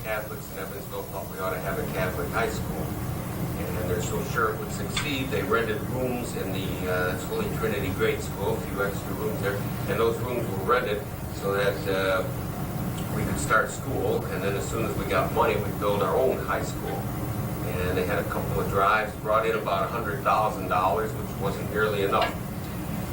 Catholics in Evansville thought we ought to have a Catholic high school. And they're so sure it would succeed, they rented rooms in the Holy Trinity Grade School, a few extra rooms there, and those rooms were rented so that we could start school, and then as soon as we got money, we'd build our own high school. And they had a couple of drives, brought in about $100,000, which wasn't nearly enough.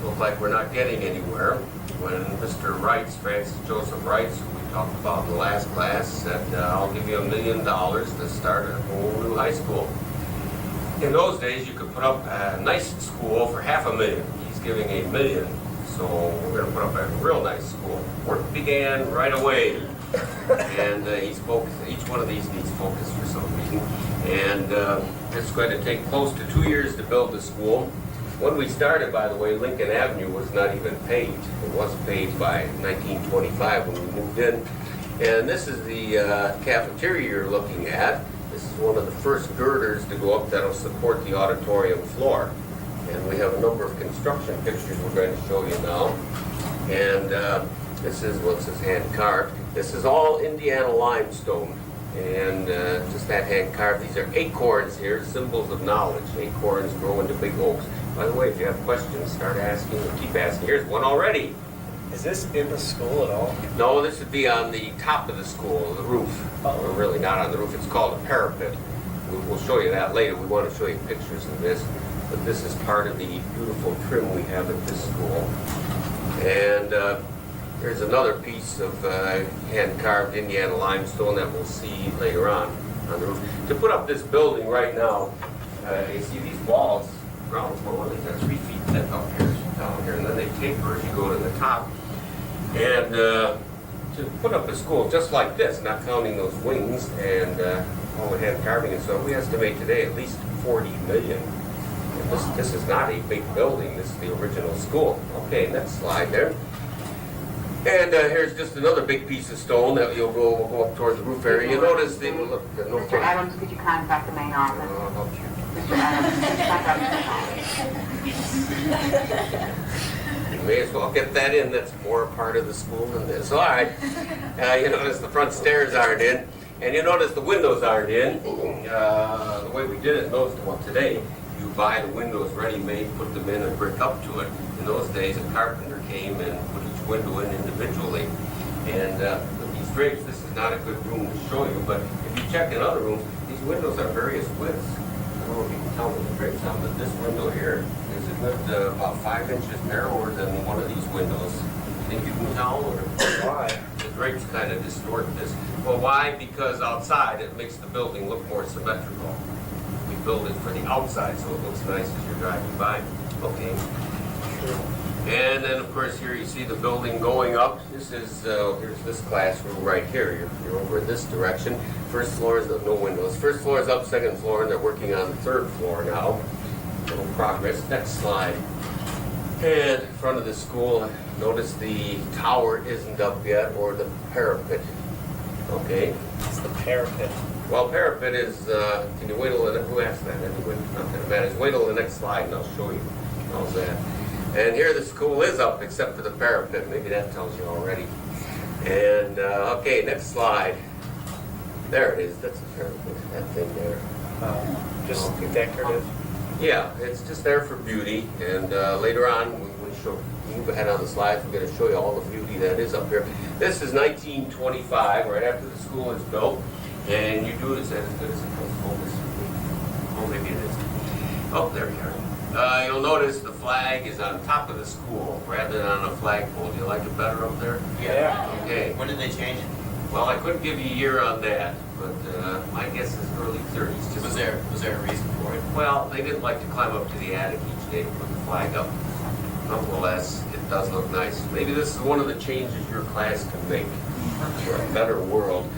Looked like we're not getting anywhere when Mr. Reitz, Francis Joseph Reitz, who we talked about in the last class, said, I'll give you $1 million to start a whole new high school. In those days, you could put up a nice school for $500,000. He's giving $1 million, so we're going to put up a real nice school. Work began right away, and he's focused. Each one of these needs focus for some reason, and it's going to take close to 2 years to build the school. When we started, by the way, Lincoln Avenue was not even paved. It was paved by 1925 when we moved in, and this is the cafeteria you're looking at. This is one of the first girders to go up that will support the auditorium floor. And we have a number of construction pictures we're going to show you now. And this is what's hand carved. This is all Indiana limestone. And just that hand carved. These are acorns here, symbols of knowledge. Acorns grow into big oaks. By the way, if you have questions, start asking and keep asking. Here's one already. Is this in the school at all? No, this would be on the top of the school, the roof. Oh. We're really not on the roof. It's called a parapet. We'll show you that later. We want to show you pictures of this. But this is part of the beautiful trim we have at this school. And here's another piece of hand-carved Indiana limestone that we'll see later on the roof. To put up this building right now, you see these walls, ground floor, they're 3 feet thick up here, down here, and then they taper as you go to the top. And to put up a school just like this, not counting those wings and all the hand carving and so on, we estimate today at least $40 million. And this is not a big building. This is the original school. Okay, next slide there. And here's just another big piece of stone that we'll go up towards the roof area. You notice the look. No Mr. Adams, could you contact the main office? I'll help you. Mr. Adams, could you contact the main office? You may as well get that in. That's more part of the school than this. All right. You notice the front stairs aren't in, and you notice the windows aren't in. The way we did it today, you buy the windows ready-made, put them in, and brick up to it. In those days, a carpenter came and put each window in individually. And with these drapes, this is not a good room to show you, but if you check in other rooms, these windows are various widths. I don't know if you can tell with the drapes on, but this window here is a good about 5 inches narrower than one of these windows. You think you can tell? Or Why? the drapes kind of distort this. Well, why? Because outside it makes the building look more symmetrical. We build it for the outside so it looks nice as you're driving by. Okay. And then, of course, here you see the building going up. This is, here's this classroom right here. You're over in this direction. First floor is no windows. First floor is up, second floor, and they're working on the third floor now. Little progress. Next slide. And in front of the school, notice the tower isn't up yet, or the parapet. Okay. It's the parapet. Well, parapet is, can you wait till who asked that? Anyway, not that it matters. Wait till the next slide and I'll show you. How's that? And here the school is up except for the parapet. Maybe that tells you already. And, okay, next slide. There it is. That's a parapet, that thing there. Just decorative. Yeah, it's just there for beauty. And later on, when we move ahead on the slides, we're going to show you all the beauty that is up here. This is 1925, right after the school is built. And you do this as good as it comes focus. Oh, maybe it is. Oh, there you are. You'll notice the flag is on top of the school rather than on a flagpole. Do you like it better up there? Yeah. Okay. When did they change it? Well, I couldn't give you a year on that, but my guess is early 30s. Just Was there a reason for it? Well, they didn't like to climb up to the attic each day to put the flag up. Nonetheless, it does look nice. Maybe this is one of the changes your class can make for a better world.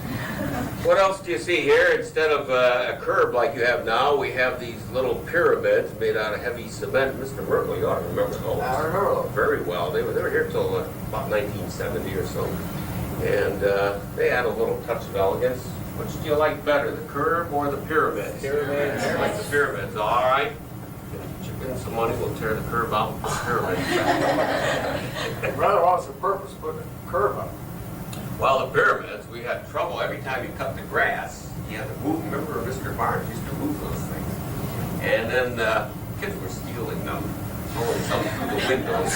What else do you see here? Instead of a curb like you have now, we have these little pyramids made out of heavy cement. Mr. Merkel, you ought to remember those. I remember those. Very well. They were here till about 1970 or so. And they add a little touch of elegance. Which do you like better, the curb or the pyramids? Pyramids. I like the pyramids. All right. Chip in some money, we'll tear the curb out and put the pyramids back. Rather, what's the purpose of putting a curb up? Well, the pyramids, we had trouble every time you cut the grass. You had to move. Remember, Mr. Barnes used to move those things. And then kids were stealing them, throwing some through the windows.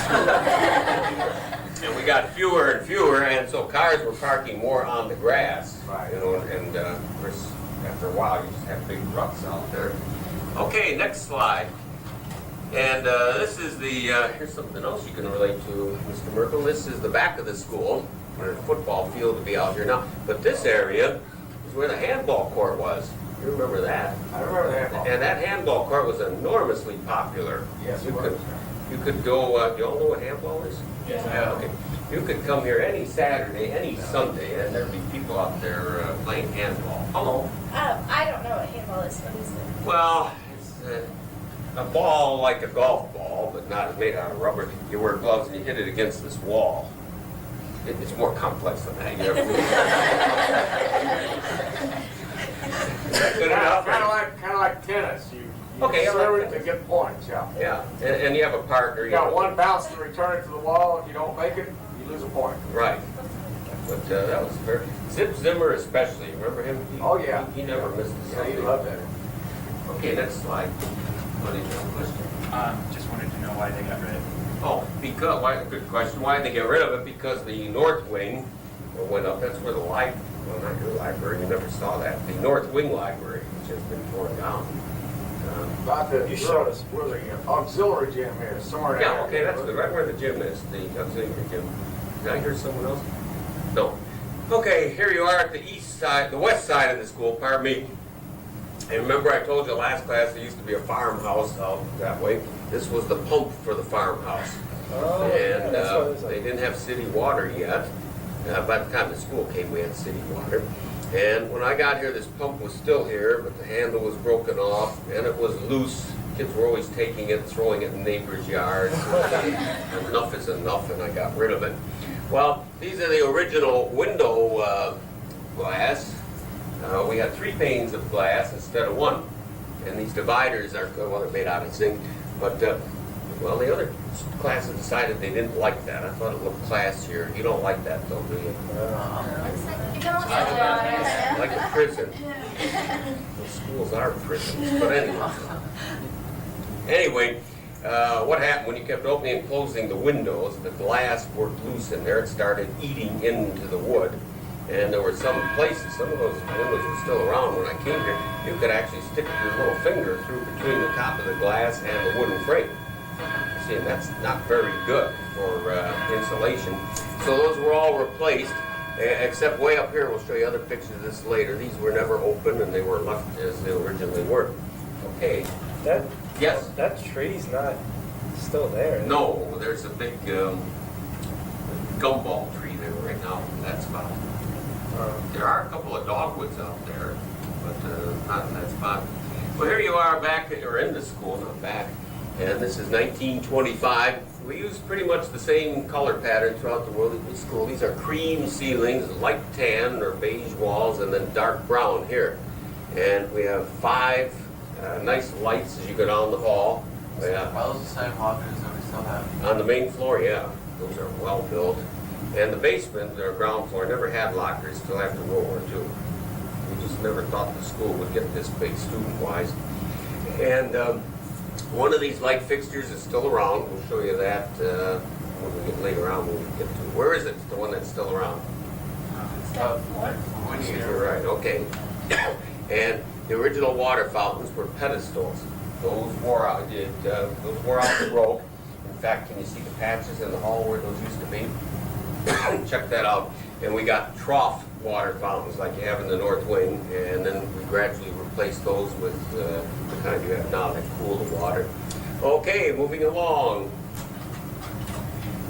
And we got fewer and fewer, and so cars were parking more on the grass. Right. You know, and of course, after a while, you just have big ruts out there. Okay, next slide. And this is the, here's something else you can relate to, Mr. Merkel. This is the back of the school, where the football field would be out here now. But this area is where the handball court was. You remember that? I remember the handball. And that handball court was enormously popular. Yes, it you was. you could go, do you all know what handball is? Yes. Yeah, okay. You could come here any Saturday, any Sunday, and there'd be people out there playing handball. Hello. I don't know what handball is. What is it? Well, it's a ball like a golf ball, but not made out of rubber. You wear gloves and you hit it against this wall. It's more complex than that. You ever Good enough? Kind of like tennis. You Okay, I like serve it tennis. to get points, yeah. Yeah, and you have a partner. You got one bounce to return it to the wall. If you don't make it, you lose a point. Right. But that was very. Zip Zimmer especially. Remember him? Oh, yeah. He never missed a Yeah, Sunday. he loved that. Okay, next slide. What did you have a question? Just wanted to know why they got rid of it. Oh, because, good question. Why did they get rid of it? Because the north wing went up. That's where the well, not your library, you never saw that. The north wing library, which has been torn down. About the, You showed us. where the auxiliary gym here, somewhere in Yeah, there. okay, that's right where the gym is, the auxiliary gym. Did I hear someone else? No. Okay, here you are at the east side, the west side of the school, pardon me. And remember I told you last class there used to be a farmhouse out that way. This was the pump for the farmhouse. Oh, yeah, And that's what it was they like. didn't have city water yet. By the time the school came, we had city water. And when I got here, this pump was still here, but the handle was broken off, and it was loose. Kids were always taking it, throwing it in neighbors' yards. Enough is enough, and I got rid of it. Well, these are the original window glass. We had 3 panes of glass instead of 1. And these dividers are, well, they're made out of zinc, but, well, the other classes decided they didn't like that. I thought it looked classier. You don't like that, though, do you? Like a prison. The schools are prisons, but anyway, what happened when you kept opening and closing the windows, the glass worked loose in there. It started eating into the wood. And there were some places, some of those windows were still around when I came here, you could actually stick your little finger through between the top of the glass and the wooden frame. See, and that's not very good for insulation. So those were all replaced, except way up here, we'll show you other pictures of this later. These were never opened and they were left as they originally were. Okay, That yes? that tree's not still there. No, there's a big gumball tree there right now in that spot. There are a couple of dogwoods out there, but not in that spot. Well, here you are back, or in the school, not back, and this is 1925. We use pretty much the same color pattern throughout the world at the school. These are cream ceilings, light tan or beige walls, and then dark brown here. And we have 5 nice lights as you go down the hall. Are those the same lockers that we still have? On the main floor, yeah, those are well built. And the basement, or ground floor, never had lockers till after World War II. We just never thought the school would get this big student-wise. And one of these light fixtures is still around. We'll show you that when we get later on when we get to. Where is it? The one that's still around? You're right. Okay. And the original water fountains were pedestals. Those wore out. Those wore out the rope. In fact, can you see the patches in the hall where those used to be? Check that out. And we got trough water fountains like you have in the north wing, and then we gradually replaced those with the kind you have now that cool the water. Okay, moving along.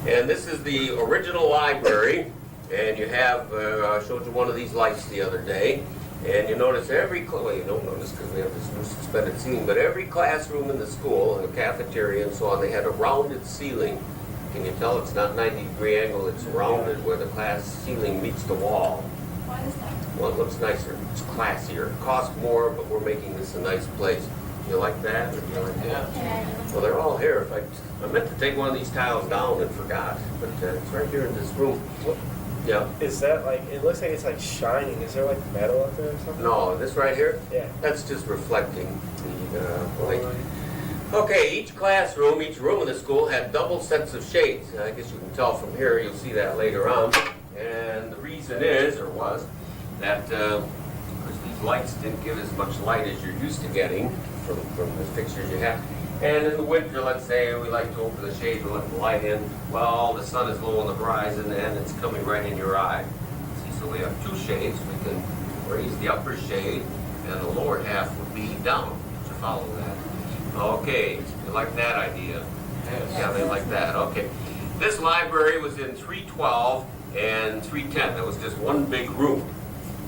And this is the original library, and you have, I showed you one of these lights the other day, and you notice well, you don't notice because we have this new suspended ceiling, but every classroom in the school, and the cafeteria and so on, they had a rounded ceiling. Can you tell it's not 90-degree angle, it's rounded where the class ceiling meets the wall. Why is that? Well, it looks nicer, it's classier, it costs more, but we're making this a nice place. You like that, or do you like that? Yeah. Well, they're all here. I meant to take one of these tiles down and forgot, but it's right here in this room. Yeah. Is that like, it looks like it's like shining. Is there like metal up there or something? No, this right here, Yeah. that's just reflecting the light. Okay, each classroom, each room in the school had double sets of shades. I guess you can tell from here, you'll see that later on. And the reason is, or was, that of course, these lights didn't give as much light as you're used to getting from the fixtures you have. And in the winter, let's say we like to open the shade and let the light in. Well, the sun is low on the horizon and it's coming right in your eye. See, so we have two shades. We can raise the upper shade and the lower half would be down. Did you follow that? Okay, you like that idea? Yes. Yeah, they like that. Okay. This library was in 312 and 310. That was just one big room.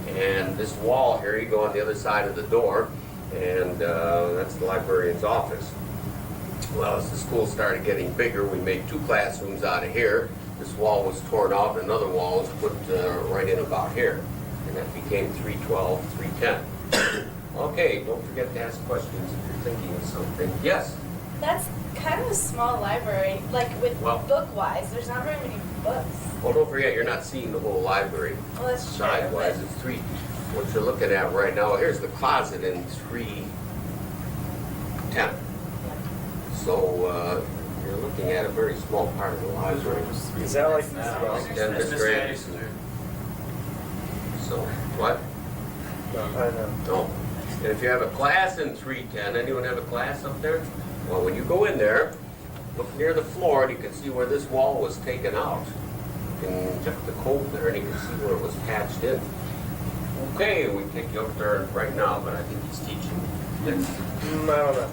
And this wall here, you go on the other side of the door, and that's the librarian's office. Well, as the school started getting bigger, we made two classrooms out of here. This wall was torn off, and another wall was put right in about here. And that became 312, 310. Okay, don't forget to ask questions if you're thinking of something. Yes? That's kind of a small library, like with Well- book-wise. There's not very many books. Well, don't forget, you're not seeing the whole library. Well, that's true. Sidewise, but- it's three. What you're looking at right now, here's the closet in 310. So you're looking at a very small part of the library. Is that like, Then It's Mr. Mr. Anderson. So, what? no, I know. No. And if you have a class in 310, anyone have a class up there? Well, when you go in there, look near the floor and you can see where this wall was taken out. You can check the code there and you can see where it was patched in. Okay, we take you up there right now, but I think he's teaching. Yes. I don't know.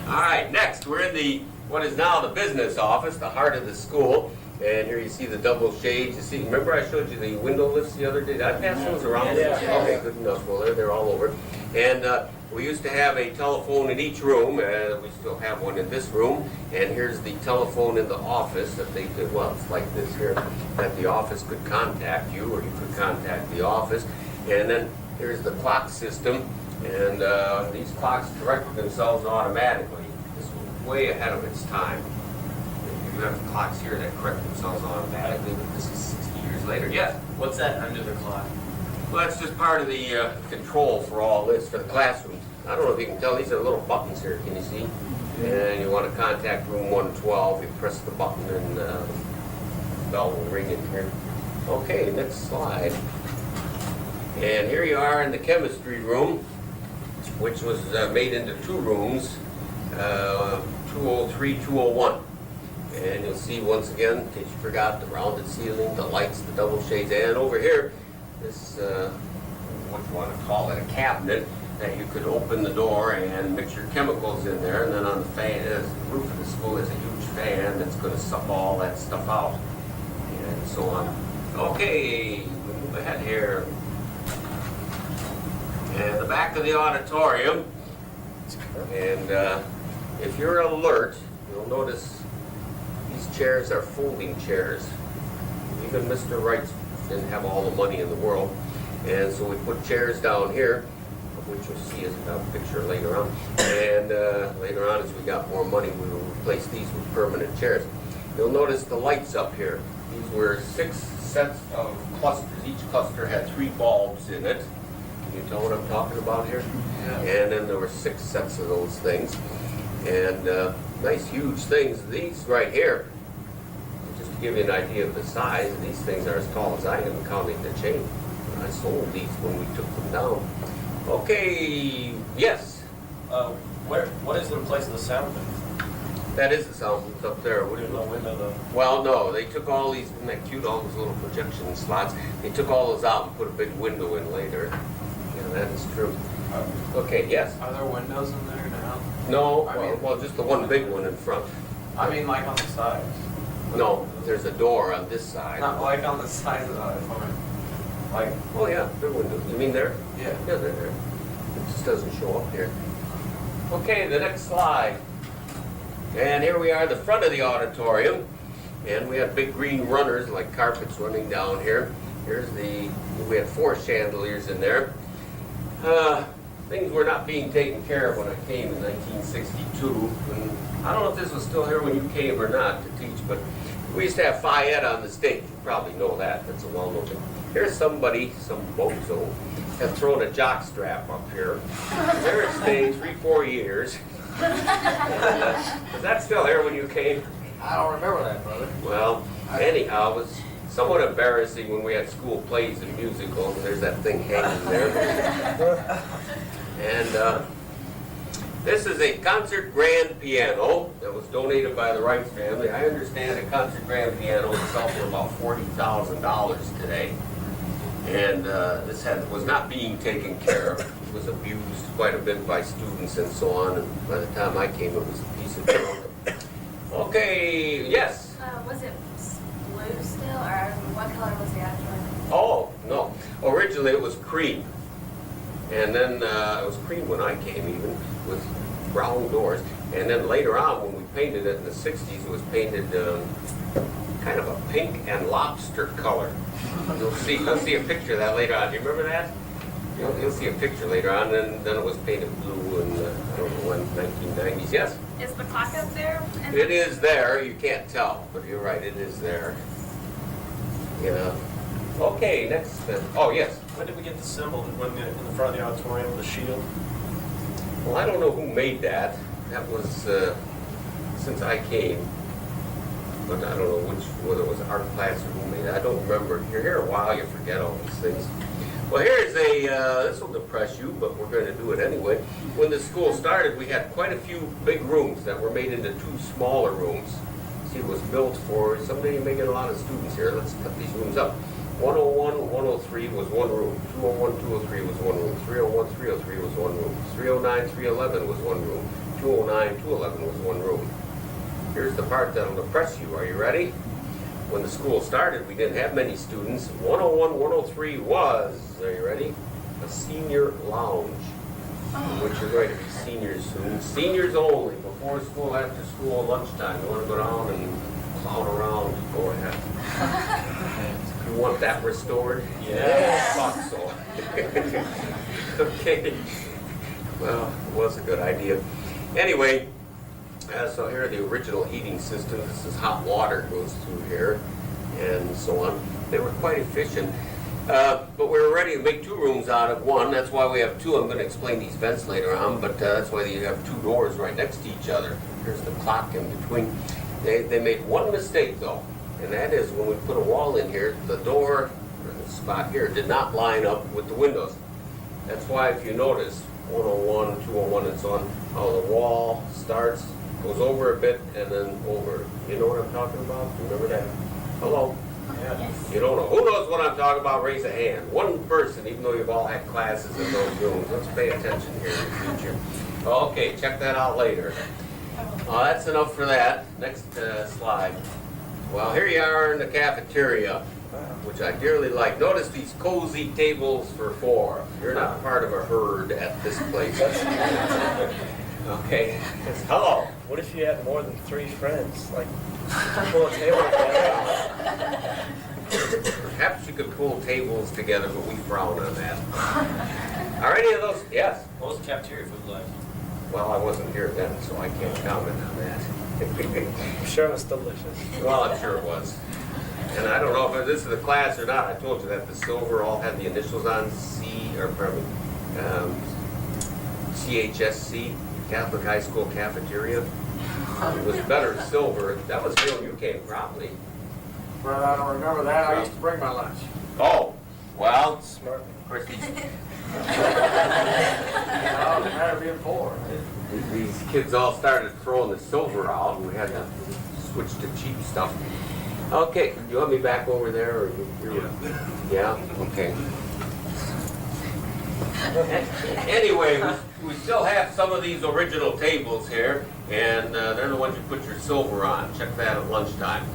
All right, next we're in the what is now the business office, the heart of the school. And here you see the double shades. You see, remember I showed you the window lifts the other day? Did I pass those around? Yeah. Okay, good enough. Well, they're all over. And we used to have a telephone in each room. We still have one in this room. And here's the telephone in the office that they could, well, it's like this here, that the office could contact you or you could contact the office. And then here's the clock system. And these clocks correct themselves automatically. This was way ahead of its time. You have clocks here that correct themselves automatically, but this is 60 years later. Yes? What's that under the clock? Well, that's just part of the control for all this, for the classrooms. I don't know if you can tell, these are little buttons here, can you see? And you want to contact room 112, you press the button and the bell will ring in here. Okay, next slide. And here you are in the chemistry room, which was made into two rooms, 203, 201. And you'll see once again, in case you forgot, the rounded ceiling, the lights, the double shades, and over here, this, what you want to call it, a cabinet that you could open the door and mix your chemicals in there. And then on the fan, the roof of the school is a huge fan that's going to suck all that stuff out, and so on. Okay, we move ahead here. And the back of the auditorium, and if you're alert, you'll notice these chairs are folding chairs. Even Mr. Reitz didn't have all the money in the world. And so we put chairs down here, which you'll see as a picture later on. And later on, as we got more money, we will replace these with permanent chairs. You'll notice the lights up here. These were 6 sets of clusters. Each cluster had 3 bulbs in it. Can you tell what I'm talking about here? Yeah. And then there were 6 sets of those things. And nice huge things. These right here, just to give you an idea of the size, these things are as tall as I am, counting the chain. I sold these when we took them down. Okay, yes, What is in place of the sound booth? that is the sound booth up there. What do you There's no know? window though. Well, no, they took all these, isn't that cute, all those little projection slots? They took all those out and put a big window in later. Yeah, that is true. Okay, yes. Are there windows in there now? No, I mean- well, just the one big one in front. I mean, like on the sides. No, there's a door on this side. Not like on the sides of the auditorium. Like, Oh, yeah, big windows. You mean there? yeah. Yeah, they're there. It just doesn't show up here. Okay, the next slide. And here we are, the front of the auditorium. And we have big green runners, like carpets running down here. Here's we had 4 chandeliers in there. Things were not being taken care of when I came in 1962. And I don't know if this was still here when you came or not to teach, but We used to have Fayette on the stage. You probably know that. That's a well-known thing. Here's somebody, some bozo, has thrown a jock strap up here. There it stayed 3-4 years. Was that still there when you came? I don't remember that, brother. Well, anyhow, it was somewhat embarrassing when we had school plays and musicals. There's that thing hanging there. And this is a concert grand piano that was donated by the Reitz family. I understand a concert grand piano is selling for about $40,000 today. And this was not being taken care of. It was abused quite a bit by students and so on. And by the time I came, it was a piece of junk. Okay, yes? Was it blue still, or what color was the actual? Oh, no. Originally it was cream. And then it was cream when I came even, with brown doors. And then later on, when we painted it in the 60s, it was painted kind of a pink and lobster color. You'll see a picture of that later on. Do you remember that? You'll see a picture later on, and then it was painted blue in, I don't know when, 1990s. Yes? Is the clock up there? It is there. You can't tell, but you're right. It is there. Yeah. Okay, next. Oh, yes. When did we get the symbol that went in the front of the auditorium, the shield? Well, I don't know who made that. That was since I came. But I don't know whether it was art class or who made it. I don't remember. You're here a while, you forget all these things. Well, here's this will depress you, but we're going to do it anyway. When the school started, we had quite a few big rooms that were made into 2 smaller rooms. See, it was built for, someday you may get a lot of students here. Let's cut these rooms up. 101, 103 was one room. 201, 203 was one room. 301, 303 was one room. 309, 311 was one room. 209, 211 was one room. Here's the part that'll depress you. Are you ready? When the school started, we didn't have many students. 101, 103 was, are you ready? A senior lounge, which are going to be seniors soon. Seniors only, before school, after school, lunchtime. You want to go down and clown around, go ahead. You want that restored? Yes. I thought so. Okay. Well, it was a good idea. Anyway, so here are the original heating systems. This is hot water goes through here, and so on. They were quite efficient. But we were ready to make 2 rooms out of 1. That's why we have 2. I'm going to explain these vents later on, but that's why you have 2 doors right next to each other. Here's the clock in between. They made one mistake, though, and that is when we put a wall in here, the door, or the spot here, did not line up with the windows. That's why if you notice, 101, 201, and so on, how the wall starts, goes over a bit, and then over. You know what I'm talking about? Remember that? Hello? Yeah. You don't know. Who knows what I'm talking about? Raise a hand. One person, even though you've all had classes in those rooms. Let's pay attention here in the future. Okay, check that out later. That's enough for that. Next slide. Well, here you are in the cafeteria, which I dearly like. Notice these cozy tables for 4. You're not part of a herd at this place. Okay. Hello. What if you had more than 3 friends? Like, pull a table together? Perhaps you could pull tables together, but we frown on that. Are any of those? Yes. What was the cafeteria food like? Well, I wasn't here then, so I can't comment on that. I'm sure it was delicious. Well, I'm sure it was. And I don't know if this is the class or not. I told you that the silver all had the initials on C.S.C, Catholic High School Cafeteria. It was better silver. That was here when you came, probably. Brother, I don't remember that. I used to bring my lunch. Oh, well, Smart. of course, Oh, it had to be in 4. these kids all started throwing the silver out, and we had to switch to cheap stuff. Okay, you want me back over there, or yeah? Okay. Anyway, we still have some of these original tables here, and they're the ones you put your silver on. Check that at lunchtime.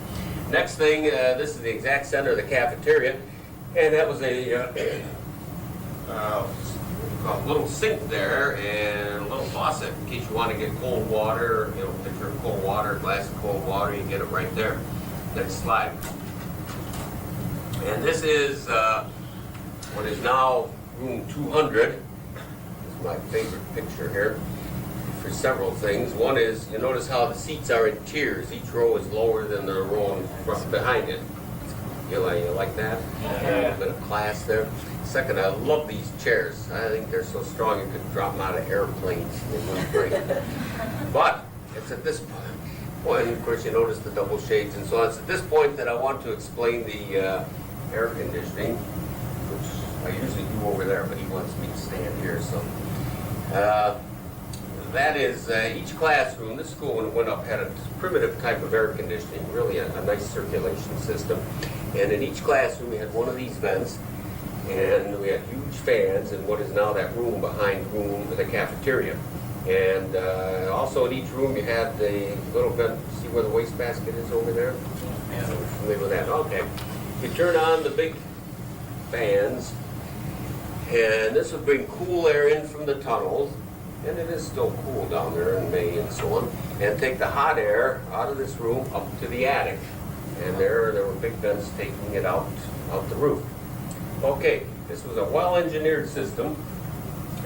Next thing, this is the exact center of the cafeteria, and that was a little sink there and a little faucet in case you want to get cold water, a pitcher of cold water, a glass of cold water, you get it right there. Next slide. And this is what is now room 200. This is my favorite picture here. for several things. One is, you notice how the seats are in tiers. Each row is lower than the row in front behind it. You like that? A little bit of class there. Second, I love these chairs. I think they're so strong you could drop them out of airplanes. They wouldn't break. But it's at this point, of course, you notice the double shades and so on. It's at this point that I want to explain the air conditioning, which I usually do over there, but he wants me to stand here. So that is each classroom. This school, when it went up, had a primitive type of air conditioning, really a nice circulation system. And in each classroom, we had one of these vents. And we had huge fans in what is now that room behind the cafeteria. And also in each room you had the little vent. See where the wastebasket is over there? Yeah. We're familiar with that. Okay. You turn on the big fans, and this would bring cool air in from the tunnels, and it is still cool down there in May and so on, and take the hot air out of this room up to the attic. And there were big vents taking it out the roof. Okay, this was a well-engineered system,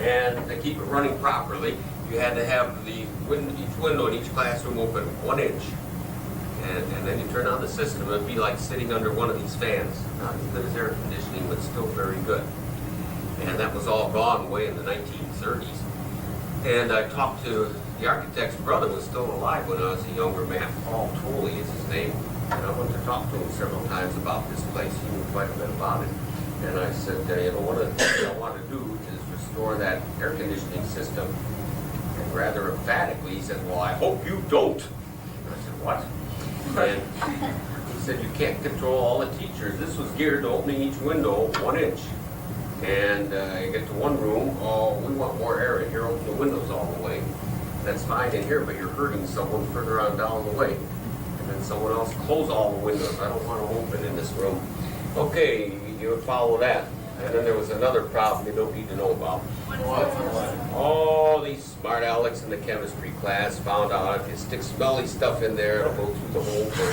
and to keep it running properly, you had to have each window in each classroom open 1 inch. And then you turn on the system, it would be like sitting under one of these fans. Not as good as air conditioning, but still very good. And that was all gone away in the 1930s. And I talked to the architect's brother, was still alive when I was a younger man. Paul Tolley is his name. And I went to talk to him several times about this place. He knew quite a bit about it. And I said, one of the things I want to do is restore that air conditioning system. And rather emphatically, he said, well, I hope you don't. And I said, what? And he said, you can't control all the teachers. This was geared to opening each window 1 inch. And you get to one room, oh, we want more air in here, open the windows all the way. That's fine in here, but you're hurting someone further on down the way. And then someone else close all the windows. I don't want them open in this room. Okay, you would follow that. And then there was another problem you don't need to know about. All these smart Alecs in the chemistry class found out if you stick smelly stuff in there, it'll go through the whole thing.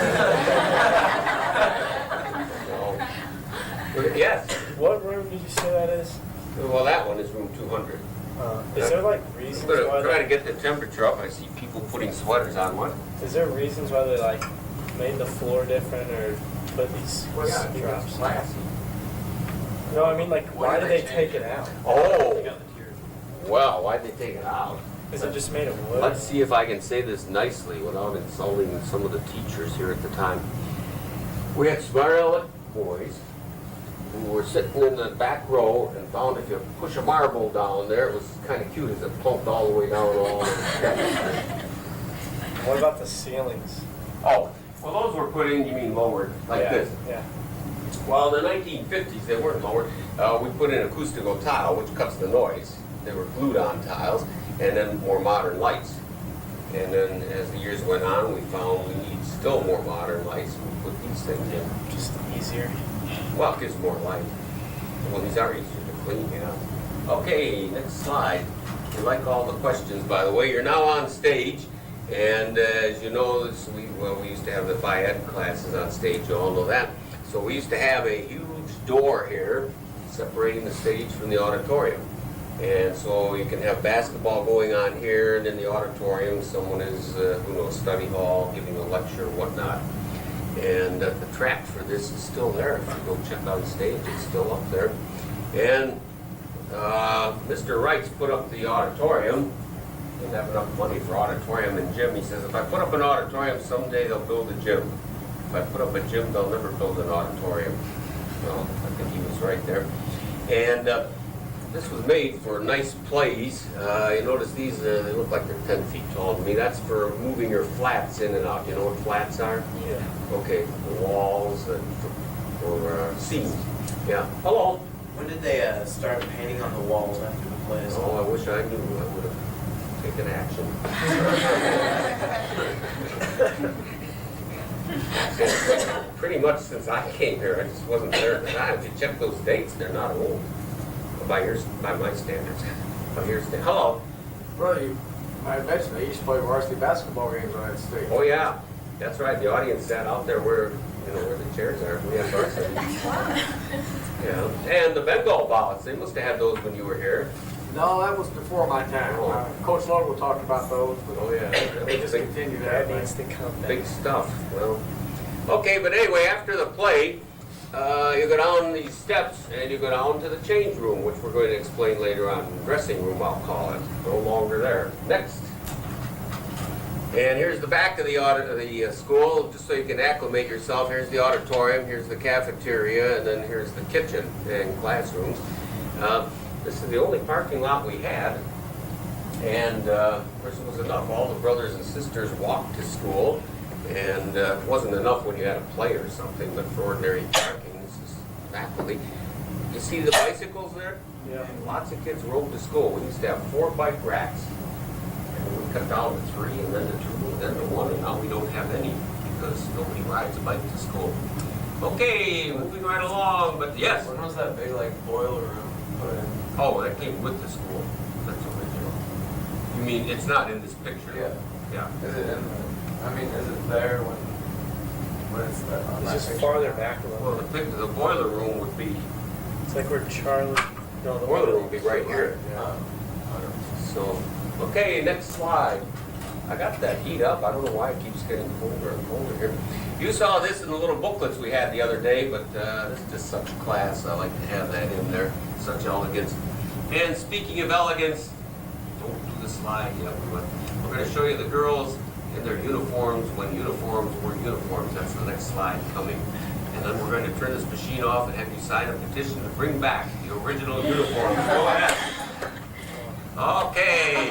Yes. What room did you say that is? Well, that one is room 200. Is there like reasons I'm gonna why try to get the temperature up. I see people putting sweaters on. What? Is there reasons why they like made the floor different or put these Well, yeah, I think drops? it's classy. No, I mean like why did they take it out? Oh, well, why'd they take it out? Is it just made of wood? Let's see if I can say this nicely without insulting some of the teachers here at the time. We had smart aleck boys who were sitting in the back row and found if you push a marble down there, it was kind of cute as it plumped all the way down all the steps. What about the ceilings? Oh, well, those were put in, you mean lowered, like yeah, this. Yeah. Well, in the 1950s, they weren't lowered. We put in acoustical tile, which cuts the noise. They were glued-on tiles, and then more modern lights. And then as the years went on, we found we need still more modern lights. We put these things in. Just easier. Well, it gives more light. Well, these are easier to clean, yeah. Okay, next slide. We like all the questions, by the way. You're now on stage, and as you know, we used to have the Phi Ed classes on stage. You all know that. So we used to have a huge door here separating the stage from the auditorium. And so you can have basketball going on here, and in the auditorium someone is, study hall, giving a lecture or whatnot. And the track for this is still there. If you go check out the stage, it's still up there. And Mr. Reitz put up the auditorium. Didn't have enough money for auditorium and gym. He says, if I put up an auditorium, someday they'll build a gym. If I put up a gym, they'll never build an auditorium. Well, I think he was right there. And this was made for nice plays. You notice these, they look like they're 10 feet tall to me. That's for moving your flats in and out. You know what flats are? Yeah. Okay, the walls and for seams. Yeah. Hello. When did they start painting on the walls after the plays? Oh, I wish I knew. I would have taken action. Pretty much since I came here, I just wasn't there at the time. If you check those dates, they're not old. By my standards. By your standards. Hello. Brother, I mentioned they used to play varsity basketball games on that stage. Oh yeah, that's right. The audience sat out there where the chairs are. We have varsity. Yeah, and the Bengal ballots. They must have had those when you were here. No, that was before my time. Coach Logan talked about those, but Oh, yeah. they just continued That that. needs to come back. Big stuff. Well, okay, but anyway, after the play, you go down these steps and you go down to the change room, which we're going to explain later on. Dressing room, I'll call it. No longer there. Next. And here's the back of the school, just so you can acclimate yourself. Here's the auditorium, here's the cafeteria, and then here's the kitchen and classrooms. This is the only parking lot we had, and of course it was enough. All the brothers and sisters walked to school, and it wasn't enough when you had a play or something, but for ordinary parking, this is faculty. You see the bicycles there? Yeah. Lots of kids rode to school. We used to have 4 bike racks. We cut down to 3, and then to 2, and then to 1, and now we don't have any because nobody rides a bike to school. Okay, moving right along, but yes. When was that big like boiler room put in? Oh, that came with the school. That's original. You mean it's not in this picture? Yeah. Yeah. Is it in the, I mean, is it there when it's that on It's that just picture? farther back a Well, little. the boiler room would be, It's like where Charlie. No, the boiler room would be right here. Oh, okay. So, okay, next slide. I got that heat up. I don't know why it keeps getting colder and colder here. You saw this in the little booklets we had the other day, but this is just such class. I like to have that in there. Such elegance. And speaking of elegance, don't do the slide yet. We're going to show you the girls in their uniforms when uniforms were uniforms. That's the next slide coming. And then we're going to turn this machine off and have you sign a petition to bring back the original uniforms. Go ahead. Okay.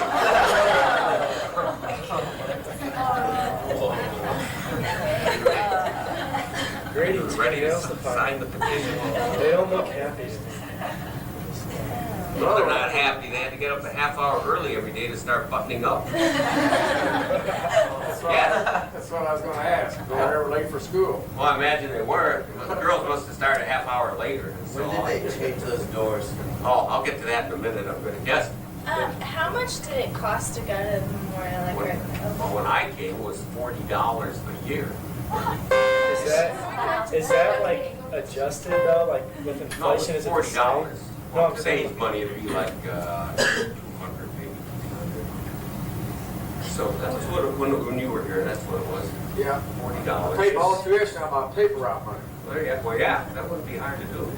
Grady, Ready to else to sign the petition? They don't look happy. No, they're not happy. They had to get up a half hour early every day to start buttoning up. That's what I was going to ask. They were ever late for school? Well, I imagine they were. The girls must have started a half hour later. So When did they change those doors? Oh, I'll get to that in a minute. I'm going to guess. How much did it cost to go to the memorial? Like, Well, when I came, it was $40 a year. Is that like adjusted though? Like with No, it was inflation, is it the $40. same? No, Well, I'm today's saying- money would be like 200, maybe 300. So that was what when you were here. That's what it was. Yeah. $40. Paper, all tuition on my paper route money. Well, yeah, that wouldn't be hard to do.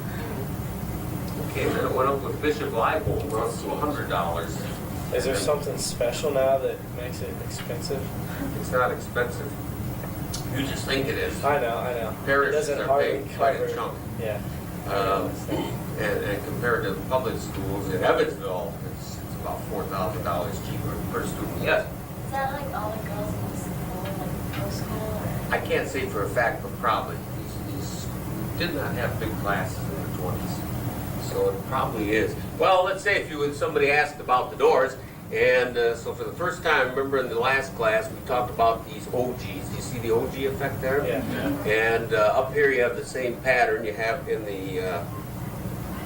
Okay, then it went up with Bishop Leibel, went up to $100. Is there something special now that makes it expensive? It's not expensive. You just think it is. I know. It Parishes doesn't are hardly paying quite a cover. chunk. Yeah. And compared to public schools in Evansville, it's about $4,000 cheaper per student. Yes, Is that like all the girls in the school, like middle school, or? I can't say for a fact, but probably. These did not have big classes in the 20s. So it probably is. Well, let's say if somebody asked about the doors, and so for the first time, remember in the last class, we talked about these OGs. Do you see the OG effect there? Yeah. And up here you have the same pattern you have in the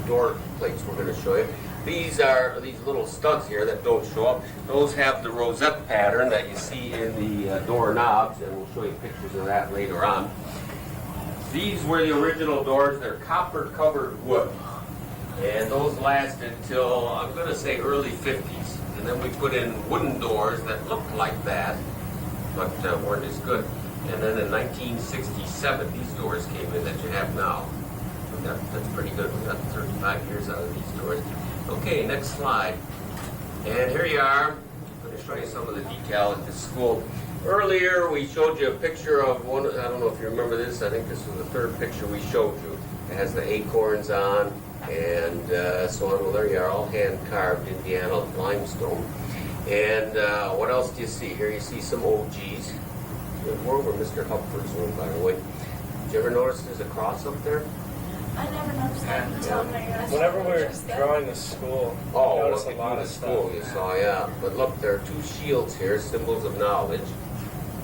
door plates we're going to show you. These are these little studs here that don't show up. Those have the rosette pattern that you see in the door knobs, and we'll show you pictures of that later on. These were the original doors. They're copper-covered wood. And those lasted till, I'm going to say, early 50s. And then we put in wooden doors that looked like that, but weren't as good. And then in 1967, these doors came in that you have now. That's pretty good. We got 35 years out of these doors. Okay, next slide. And here you are. I'm going to show you some of the detail at this school. Earlier, we showed you a picture of one. I don't know if you remember this. I think this was the third picture we showed you. It has the acorns on and so on. Well, there you are, all hand-carved Indiana limestone. And what else do you see? Here you see some OGs. We're over Mr. Hupford's room, by the way. Did you ever notice there's a cross up there? I never noticed that until Whenever we were drawing the school, I Oh, noticed look a lot at of the school stuff. you saw, yeah. But look, there are 2 shields here, symbols of knowledge.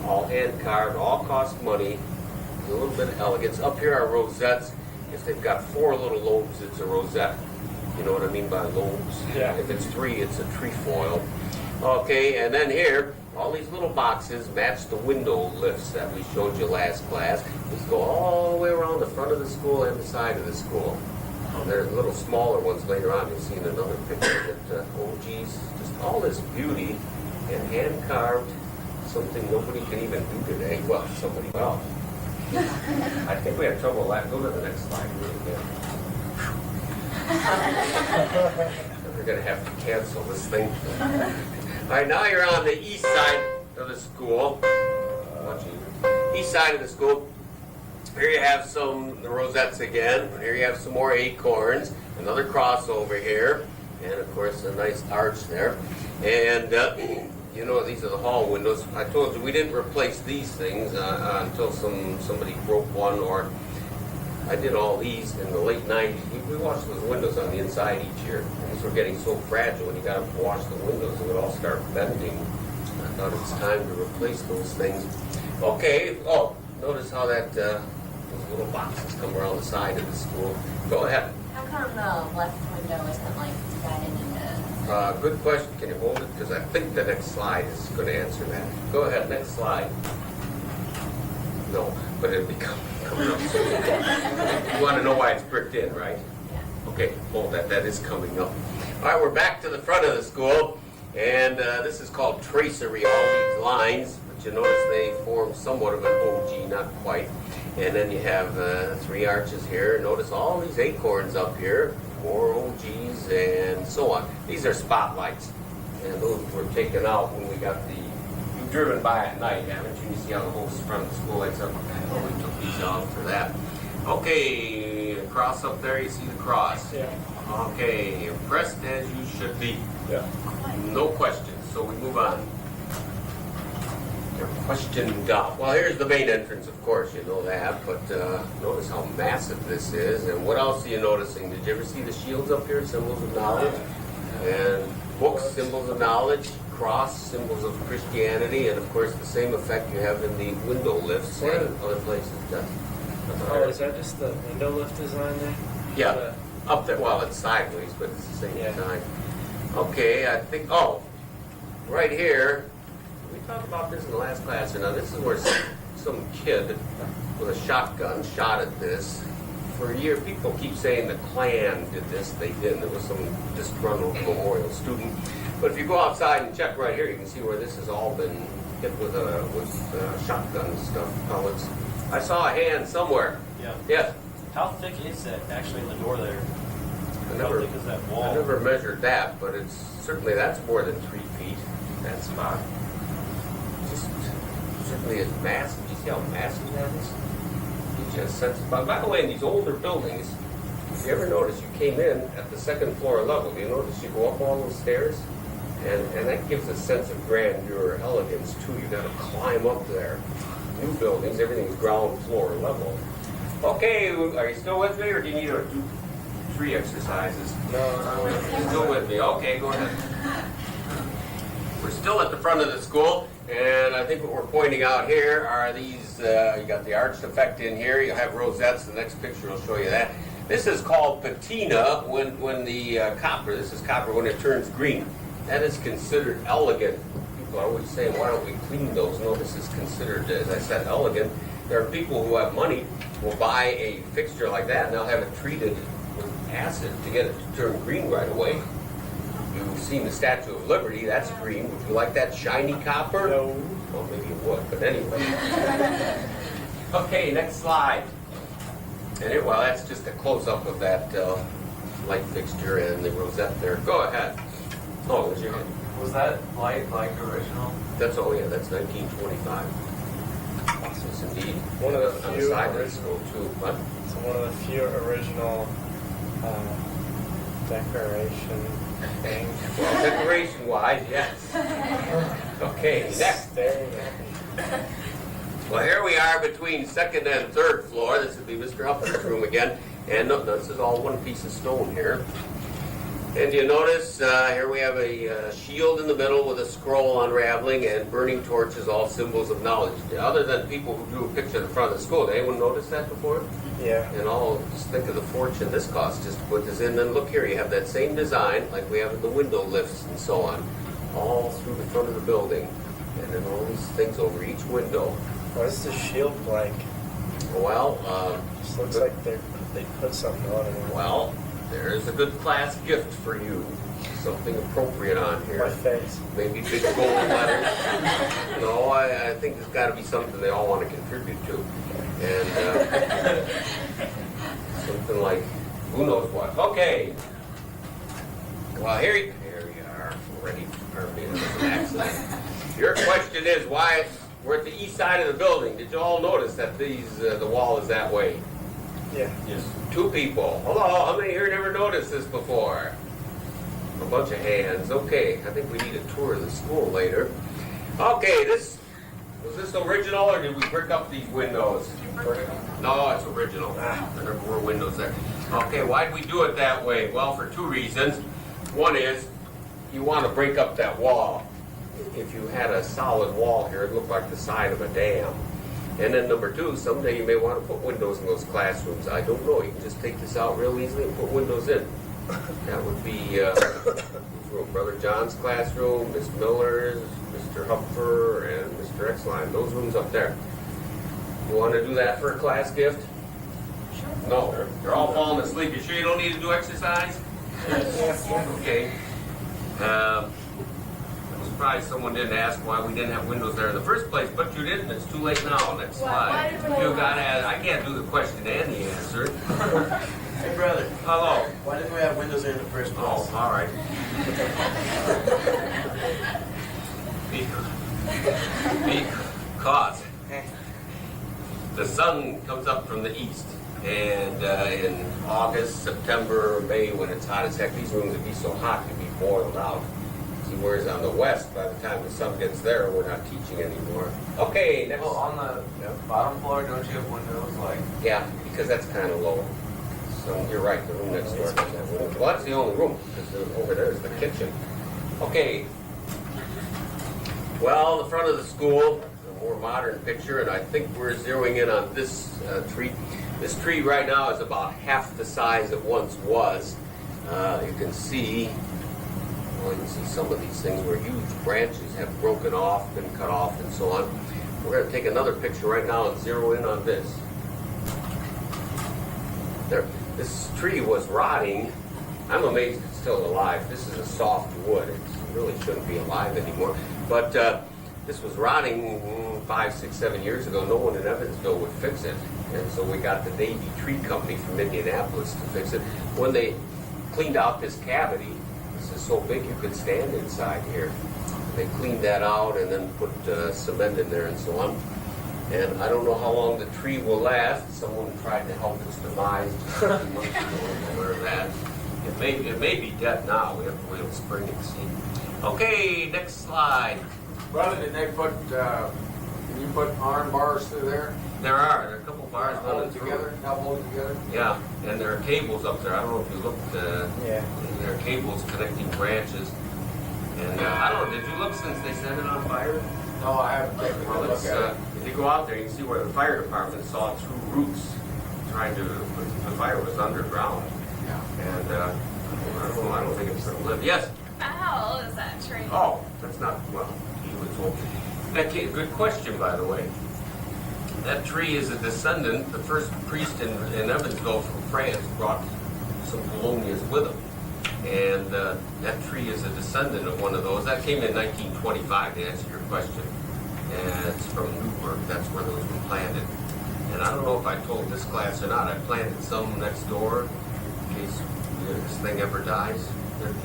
All hand-carved, all cost money. A little bit of elegance. Up here are rosettes. If they've got 4 little lobes, it's a rosette. You know what I mean by lobes? Yeah. If it's 3, it's a trefoil. Okay, and then here, all these little boxes match the window lifts that we showed you last class. These go all the way around the front of the school and the side of the school. There are little smaller ones later on. You'll see in another picture that, oh geez, just all this beauty and hand-carved, something nobody can even do today. Well, somebody else. I think we have trouble with that. Go to the next slide really again. We're going to have to cancel this thing. All right, now you're on the east side of the school. East side of the school. Here you have the rosettes again. Here you have some more acorns. Another cross over here. And of course a nice arch there. And you know, these are the hall windows. I told you we didn't replace these things until somebody broke one, or I did all these in the late 90s. We washed those windows on the inside each year. These were getting so fragile when you got to wash the windows, it would all start bending. I thought it's time to replace those things. Okay, oh, notice how that those little boxes come around the side of the school. Go ahead. How come the left window isn't like divided into? Good question. Can you hold it? Because I think the next slide is going to answer that. Go ahead, next slide. No, but it'll be coming up soon. You want to know why it's bricked in, right? Yeah. Okay, hold that. That is coming up. All right, we're back to the front of the school, and this is called tracery, all these lines. But you notice they form somewhat of an OG, not quite. And then you have 3 arches here. Notice all these acorns up here, more OGs, and so on. These are spotlights, and those were taken out when we got the. You've driven by at night, haven't you? You see how the whole front of the school lights up. Oh, we took these out for that. Okay, cross up there. You see the cross. Yeah. Okay, impressed as you should be. Yeah. No questions. So we move on. Your question, well, here's the main entrance, of course, you know that, but notice how massive this is. And what else are you noticing? Did you ever see the shields up here, symbols of knowledge? And books, symbols of knowledge, cross, symbols of Christianity, and of course the same effect you have in the window lifts and other places. Oh, is that just the window lift design there? Yeah, up there, well, it's sideways, but it's the same design. Okay, I think, oh, right here, we talked about this in the last class, and now this is where some kid with a shotgun shot at this. For a year, people keep saying the Klan did this. They didn't. There was some disgruntled Memorial student. But if you go outside and check right here, you can see where this has all been hit with shotgun stuff, pellets. I saw a hand somewhere. Yeah. Yes. How thick is that actually in the door there? How thick is that wall? I never measured that, but it's certainly that's more than 3 feet. That spot. Just certainly is massive. Do you see how massive that is? Gives you a sense of. By the way, in these older buildings, if you ever notice you came in at the 2nd floor level, do you notice you go up all those stairs? And that gives a sense of grandeur, elegance too. You got to climb up there. New buildings, everything's ground floor level. Okay, are you still with me, or do you need to do 3 exercises? No, You're still with me. Okay, go ahead. We're still at the front of the school, and I think what we're pointing out here are these, you got the arched effect in here, you have rosettes, the next picture will show you that. This is called patina when the copper, this is copper when it turns green. That is considered elegant. People are always saying, why don't we clean those? No, this is considered, as I said, elegant. There are people who have money who will buy a fixture like that and they'll have it treated with acid to get it to turn green right away. You've seen the Statue of Liberty, that's green. Would you like that shiny copper? No. Well, maybe you would, but anyway. Okay, next slide. And it, well, that's just a close-up of that light fixture and the rosette there. Go ahead. Oh, there's your hand. Was that light like original? That's, oh yeah, that's 1925. Yes, indeed. One of the on the few side of the original- school, too. What? It's one of the few original decoration things. Well, decoration-wise, yes. Okay, next. Staring at me. Well, here we are between 2nd and 3rd floor. This would be Mr. Huffman's room again. And no, this is all one piece of stone here. And you notice here we have a shield in the middle with a scroll unraveling and burning torches, all symbols of knowledge. Other than people who drew a picture at the front of the school, did anyone notice that before? Yeah. And all, just think of the fortune this cost just to put this in. Then look here, you have that same design like we have with the window lifts and so on, all through the front of the building. And then all these things over each window. What is the shield blank? Well, Just looks like they put something on it. well, There's a good class gift for you. Something appropriate on My here. face. Maybe big gold letters. No, I think it's got to be something they all want to contribute to. And something like, who knows what. Okay. Well, here you are. Ready for me. There's an accident. Your question is why we're at the east side of the building. Did you all notice that the wall is that way? Yeah. Yes. 2 people. Hello, how many here never noticed this before? A bunch of hands. Okay, I think we need a tour of the school later. Okay, was this original or did we brick up these windows? No, it's original. There never were windows there. Okay, why'd we do it that way? Well, for 2 reasons. One is you want to break up that wall. If you had a solid wall here, it looked like the side of a dam. And then number 2, someday you may want to put windows in those classrooms. I don't know. You can just take this out real easily and put windows in. That would be Brother John's classroom, Miss Miller's, Mr. Hupfer, and Mr. Exline. Those rooms up there. You want to do that for a class gift? Sure. No. You're all falling asleep. You sure you don't need to do exercise? Okay. I'm surprised someone didn't ask why we didn't have windows there in the first place, but you didn't. It's too late now. Next Why slide. did we You not? got to. I can't do the question and the answer. Hey, brother, Hello. why didn't we have windows there in the first place? Oh, all right. Because the sun comes up from the east, and in August, September, May, when it's hot as heck, these rooms would be so hot you'd be boiled out. See, whereas on the west, by the time the sun gets there, we're not teaching anymore. Okay, next. Well, on the bottom floor, don't you have windows like? Yeah, because that's kind of low. So you're right, the room next door doesn't have windows. Well, that's the only room, because over there is the kitchen. Okay. Well, the front of the school, a more modern picture, and I think we're zeroing in on this tree. This tree right now is about half the size it once was. You can see some of these things where huge branches have broken off, been cut off, and so on. We're going to take another picture right now and zero in on this. There, this tree was rotting. I'm amazed it's still alive. This is a soft wood. It really shouldn't be alive anymore. But this was rotting 5, 6, 7 years ago. No one in Evansville would fix it. And so we got the Davy Tree Company from Indianapolis to fix it. When they cleaned out this cavity, this is so big you could stand inside here. They cleaned that out and then put cement in there and so on. And I don't know how long the tree will last. Someone tried to help its demise just a few months ago. I'm aware of that. It may be dead now. We have to wait till spring and see. Okay, next slide. Brother, did they put, can you put arm bars through there? There are a couple bars Hold running it through. together, elbow together? Yeah, and there are cables up there. I don't know if you looked. Yeah. There are cables connecting branches. And I don't know, did you look since they set it on fire? No, I haven't taken a Well, look it's, at it. if you go out there, you can see where the fire department saw it through roots trying to, the fire was underground. Yeah. And I don't think it's going to live. Yes? How old is that tree? Oh, that's not, well, he was old. Good question, by the way. That tree is a descendant, the first priest in Evansville from France brought some polonias with him. And that tree is a descendant of one of those. That came in 1925, to answer your question. And it's from Newburgh. That's where those were planted. And I don't know if I told this class or not. I planted some next door in case this thing ever dies. There are 2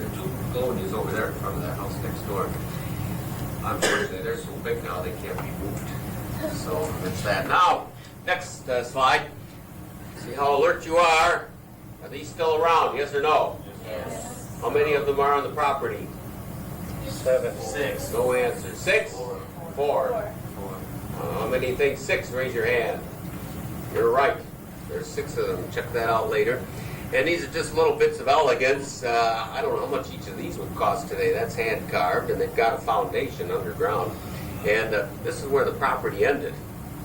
polonias over there in front of that house next door. Unfortunately, they're so big now they can't be moved. So that's that. Now, next slide. See how alert you are. Are these still around? Yes or no? Yes. How many of them are on the property? 7. 6. No answer. 6? 4. How many think 6? Raise your hand. You're right. There's 6 of them. Check that out later. And these are just little bits of elegance. I don't know how much each of these would cost today. That's hand carved, and they've got a foundation underground. And this is where the property ended.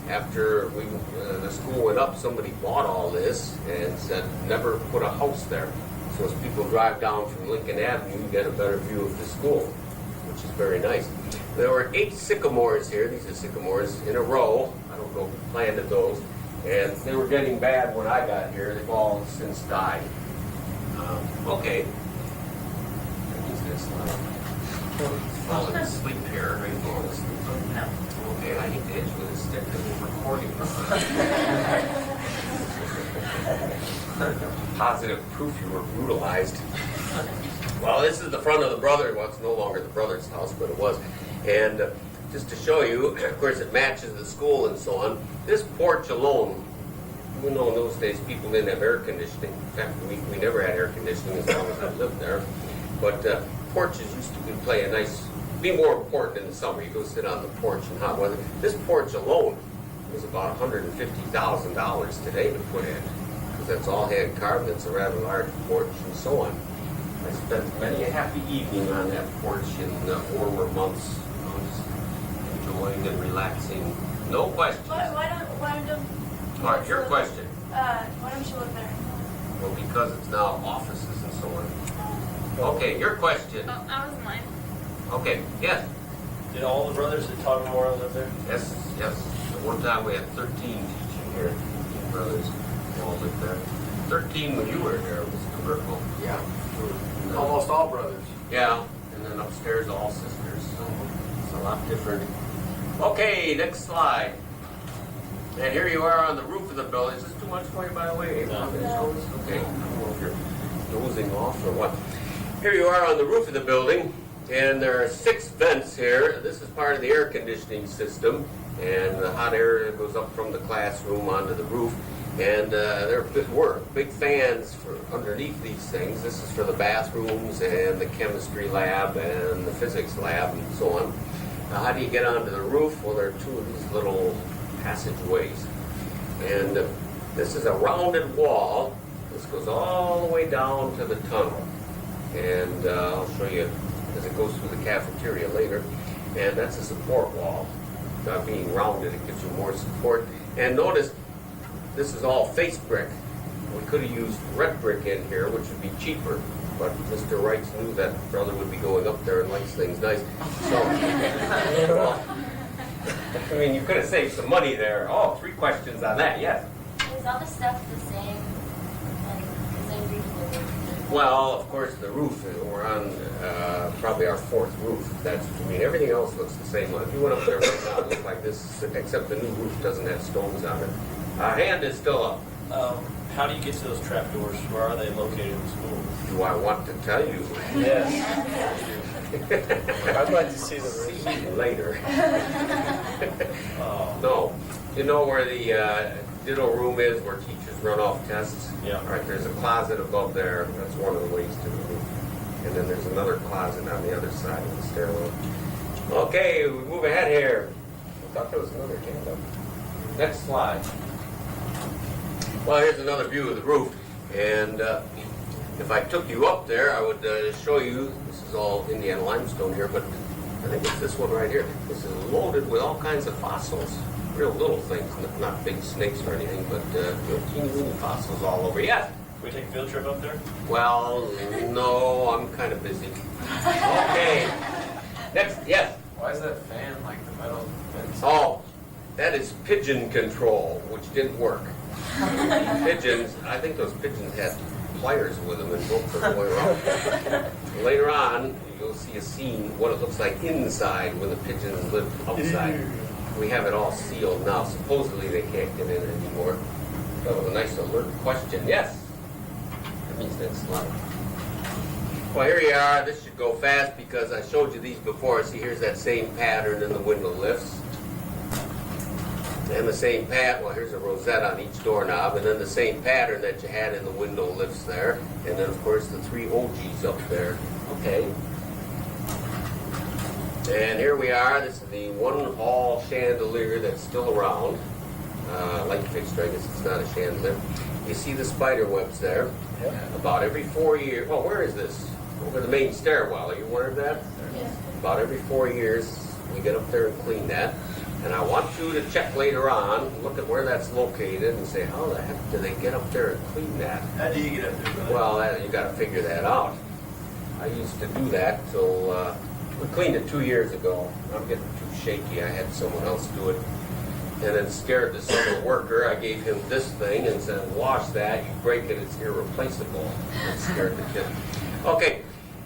After the school went up, somebody bought all this and said, never put a house there. So as people drive down from Lincoln Avenue, you get a better view of the school, which is very nice. There were 8 sycamores here. These are sycamores in a row. I don't know who planted those. And they were getting bad when I got here. They've all since died. Okay. Who's this line? Falling asleep here. Are you falling asleep? No. Okay, I hate to hit you with a stick because we're recording. Positive proof you were brutalized. Well, this is the front of the brother. Well, it's no longer the brother's house, but it was. And just to show you, of course, it matches the school and so on. This porch alone, you know, in those days people didn't have air conditioning. In fact, we never had air conditioning as long as I lived there. But porches used to be more important in the summer. You go sit on the porch in hot weather. This porch alone was about $150,000 today to put in, because that's all hand carved. It's a rather large porch and so on. I spent many a happy evening on that porch in the warmer months, just enjoying and relaxing. No questions. Why don't All right, your question. why don't you live there? Well, because it's now offices and so on. Okay, your question. Oh, that was mine. Okay, yes, Did all the brothers at Todd Memorial live there? yes. At one time we had 13 teaching here, 13 brothers, all lived there. 13 when you were here, Mr. Merkel. Yeah. Almost all brothers. Yeah, and then upstairs all sisters, so it's a lot different. Okay, next slide. And here you are on the roof of the building. Is this too much for you, by the way? No. Okay, I don't know if you're dozing off or what. Here you are on the roof of the building, and there are 6 vents here. This is part of the air conditioning system, and the hot air goes up from the classroom onto the roof. And there were big fans for underneath these things. This is for the bathrooms and the chemistry lab and the physics lab and so on. Now, how do you get onto the roof? Well, there are 2 of these little passageways. And this is a rounded wall. This goes all the way down to the tunnel. And I'll show you as it goes through the cafeteria later. And that's a support wall. Not being rounded, it gives you more support. And notice, this is all face brick. We could have used red brick in here, which would be cheaper, but Mr. Reitz knew that brother would be going up there and likes things nice. So, well, I mean, you could have saved some money there. Oh, 3 questions on that, yes. Is all the stuff the same? Like, because I read the Well, of course, the roof, we're on probably our 4th roof. Everything else looks the same. If you went up there right now, it looks like this, except the new roof doesn't have stones on it. Hand is still up. How do you get to those trap doors? Where are they located in the school? Do I want to tell you? Yes. I'd like to see the roof. See you later. Oh. No. You know where the ditto room is, where teachers run off tests? Yeah. All right, there's a closet above there. That's one of the ways to the roof. And then there's another closet on the other side of the stairwell. Okay, we move ahead here. I thought there was another hand up. Next slide. Well, here's another view of the roof. And if I took you up there, I would show you, this is all Indiana limestone here, but I think it's this one right here. This is loaded with all kinds of fossils. Real little things, not big snakes or anything, but real teeny weeny fossils all over. Yes? Can we take a field trip up there? Well, no, I'm kind of busy. Okay. Next, yes? Why is that fan like the metal fence? Oh, that is pigeon control, which didn't work. Pigeons, I think those pigeons had pliers with them and broke their way around. Later on, you'll see a scene, what it looks like inside when the pigeons live outside. We have it all sealed now. Supposedly they can't get in anymore. That was a nice alert question. Yes? That means next slide. Well, here you are. This should go fast because I showed you these before. See, here's that same pattern in the window lifts. And the same well, here's a rosette on each doorknob, and then the same pattern that you had in the window lifts there. And then, of course, the 3 OGs up there. Okay. And here we are. This is the 1-hall chandelier that's still around. Light fixture, I guess it's not a chandelier. You see the spider webs there? Yep. About every 4 years. Oh, where is this? Over the main stairwell. Are you aware of that? Yeah. About every 4 years, we get up there and clean that. And I want you to check later on, look at where that's located, and say, how the heck do they get up there and clean that? How do you get up there, brother? Well, you got to figure that out. I used to do that till we cleaned it 2 years ago. I'm getting too shaky. I had someone else do it. and then scared the summer worker. I gave him this thing and said, wash that, you break it, it's irreplaceable. That scared the kid. Okay,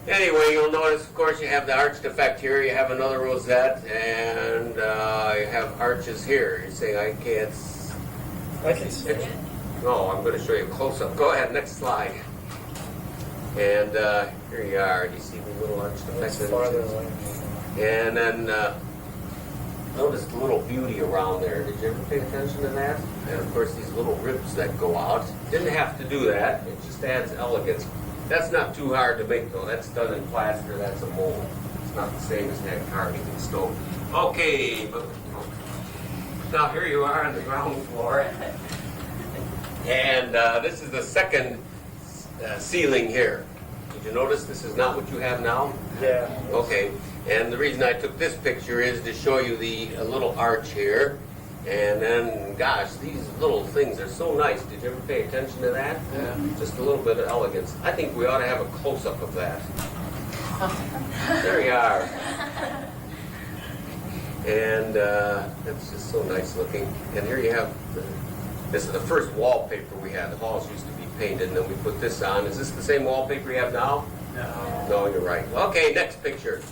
anyway, you'll notice, of course, you have the arched effect here, you have another rosette, and you have arches here. You're saying, I can't... I can see it. No, I'm going to show you a close-up. Go ahead, next slide. And here you are. Do you see the little arched effect? It's farther away. And then notice the little beauty around there. Did you ever pay attention to that? And of course these little ribs that go out. Didn't have to do that. It just adds elegance. That's not too hard to make though. That's done in plaster. That's a mold. It's not the same as that carving in stone. Okay, but now here you are on the ground floor. And this is the second ceiling here. Did you notice this is not what you have now? Yeah. Okay, and the reason I took this picture is to show you a little arch here. And then, gosh, these little things are so nice. Did you ever pay attention to that? Yeah. Just a little bit of elegance. I think we ought to have a close-up of that. There you are. And that's just so nice looking. And here you have, this is the first wallpaper we had. The walls used to be painted, and then we put this on. Is this the same wallpaper you have now? No. No, you're right. Okay, next picture.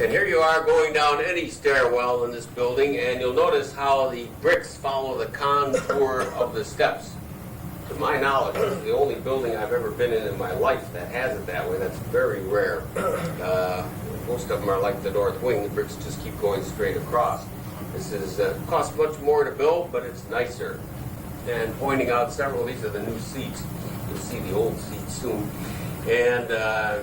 And here you are going down any stairwell in this building, and you'll notice how the bricks follow the contour of the steps. To my knowledge, it's the only building I've ever been in my life that has it that way. That's very rare. Most of them are like the north wing. The bricks just keep going straight across. This is costs much more to build, but it's nicer. And pointing out several of these are the new seats. You'll see the old seats soon. And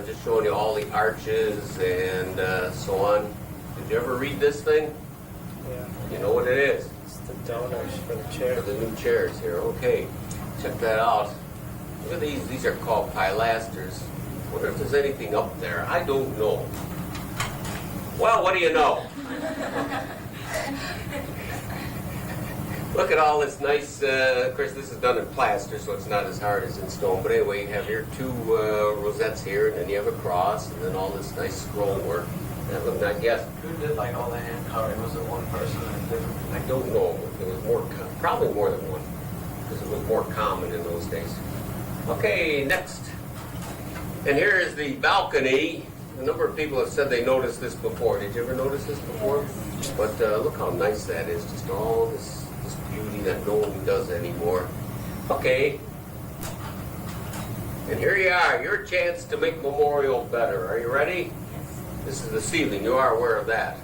just showing you all the arches and so on. Did you ever read this thing? Yeah. You know what it is? It's the donors for the For chair. the new chairs here. Okay, check that out. Look at these. These are called pilasters. Wonder if there's anything up there. I don't know. Well, what do you know? Look at all this nice, of course this is done in plaster, so it's not as hard as in stone. But anyway, you have your two rosettes here, and then you have a cross, and then all this nice scroll work. That looked nice, yes. Who did like all the hand carving? Was it one person that did it? I don't know. There was more, probably more than one, because it was more common in those days. Okay, next. And here is the balcony. A number of people have said they noticed this before. Did you ever notice this before? But look how nice that is. Just all this beauty that no one does anymore. Okay. And here you are. Your chance to make Memorial better. Are you ready? This is the ceiling. You are aware of that.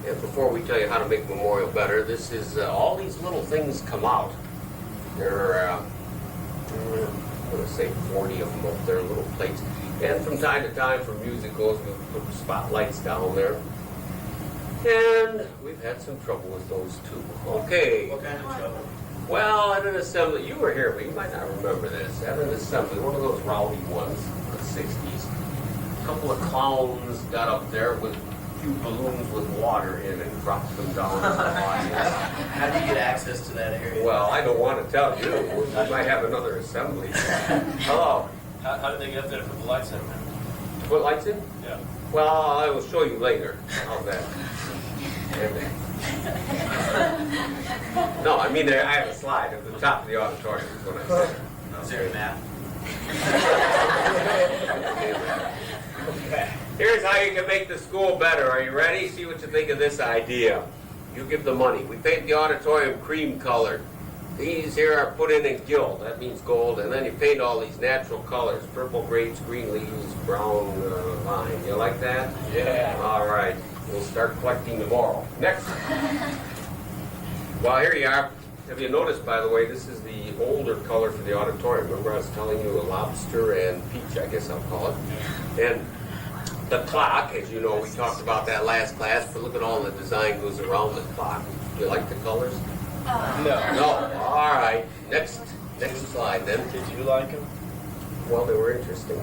And before we tell you how to make Memorial better, this is all these little things come out. There are, I'm going to say 40 of them up there, little plates. And from time to time, for musicals, we put spotlights down there. And we've had some trouble with those too. Okay. What kind of trouble? Well, at an assembly, you were here, but you might not remember this. At an assembly, one of those rowdy ones, in the 60s, a couple of clowns got up there with a few balloons with water in and dropped them down to the audience. How do you get access to that area? Well, I don't want to tell you. We might have another assembly. Hello. How did they get there to put the lights in? Put lights in? Yeah. Well, I will show you later. How's that? No, I mean, I have a slide at the top of the auditorium is what I said. Is there a map? Here's how you can make the school better. Are you ready? See what you think of this idea. You give the money. We paint the auditorium cream colored. These here are put in gilt. That means gold. And then you paint all these natural colors. Purple grapes, green leaves, brown vine. You like that? Yeah. All right. We'll start collecting tomorrow. Next. Well, here you are. Have you noticed, by the way, this is the older color for the auditorium. Remember I was telling you a lobster and peach, I guess I'll call it. And the clock, as you know, we talked about that last class, but look at all the design goes around the clock. Do you like the colors? No. No. All right. Next slide then. Did you like him? Well, they were interesting.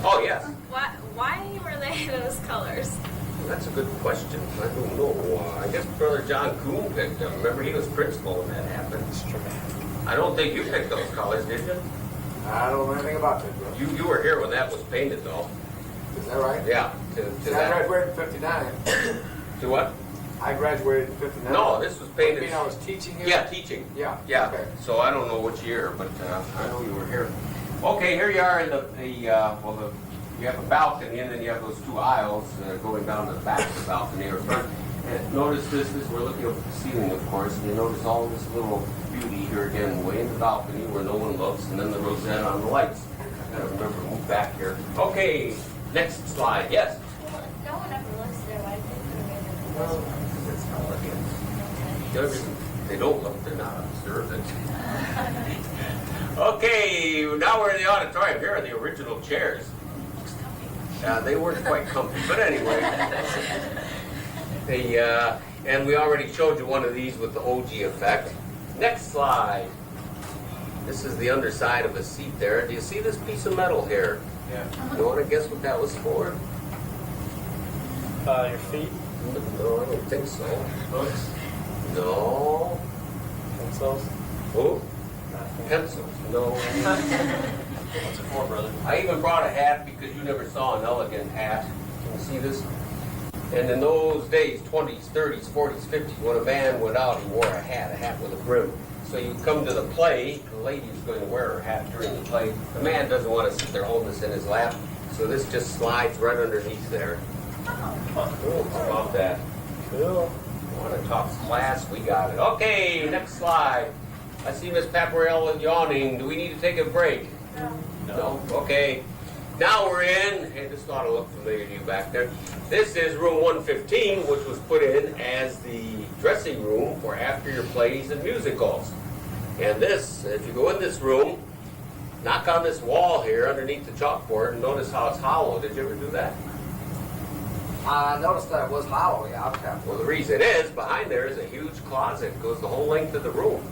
Oh, yes. Why were they those colors? That's a good question. I don't know. I guess Brother John Kuhn picked them. Remember, he was principal when that happened. I don't think you picked those colors, did you? I don't know anything about that, bro. You were here when that was painted, though. Is that right? Yeah. To I that. graduated in '59. To what? I graduated in '59. No, this was You painted. mean I was teaching here? Yeah, teaching. Yeah. Yeah, Okay. so I don't know which year, but I know you were here. Okay, here you are in you have a balcony, and then you have those two aisles going down to the back of the balcony or front. And notice this, we're looking up at the ceiling, of course, and you notice all this little beauty here again, way in the balcony where no one looks, and then the rosette on the lights. I gotta remember to move back here. Okay, next slide, yes? Well, no one ever looks there. Why did they put Well, them in the it's elegant. first The other reason they don't look, they're not observant. Okay, now we're in the auditorium. Here are the original chairs. They weren't quite comfy, but anyway. And we already showed you one of these with the OG effect. Next slide. This is the underside of a seat there. Do you see this piece of metal here? Yeah. You want to guess what that was for? Your feet, No, I don't think so. Books. No. pencils. Oh, Nothing. pencils. No. What's it for, brother? I even brought a hat because you never saw an elegant hat. Can you see this? And in those days, 20s, 30s, 40s, 50s, when a man went out, he wore a hat with a brim. So you come to the play, the lady's going to wear her hat during the play. The man doesn't want to sit there holding this in his lap, so this just slides right underneath there. Oh, how about that? Cool. Want to talk class? We got it. Okay, next slide. I see Miss Paparella yawning. Do we need to take a break? No. Okay. Now we're in, and this ought to look familiar to you back there. This is room 115, which was put in as the dressing room for after your plays and musicals. And this, if you go in this room, knock on this wall here underneath the chalkboard and notice how it's hollow. Did you ever do that? I noticed that it was hollow, yeah. Okay. Well, the reason is, behind there is a huge closet. It goes the whole length of the room.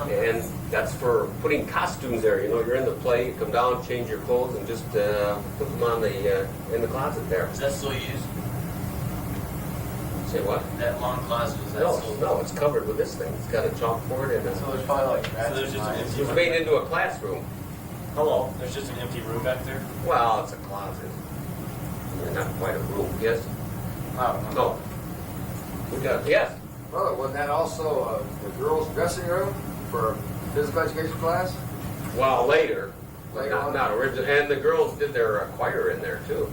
And that's for putting costumes there. You know, you're in the play, you come down, change your clothes, and just put them on in the closet there. Is that still used? Say what? That long closet, is that No, still? no, it's covered with this thing. It's got a chalkboard and So there's probably like So there's just an it empty was room. made into a classroom. Hello. There's just an empty room back there? Well, it's a closet. Not quite a room. Yes? No. We got yes. Brother, wasn't that also the girls' dressing room for physical education class? Well, later. Later on. Not original. And the girls did their choir in there too,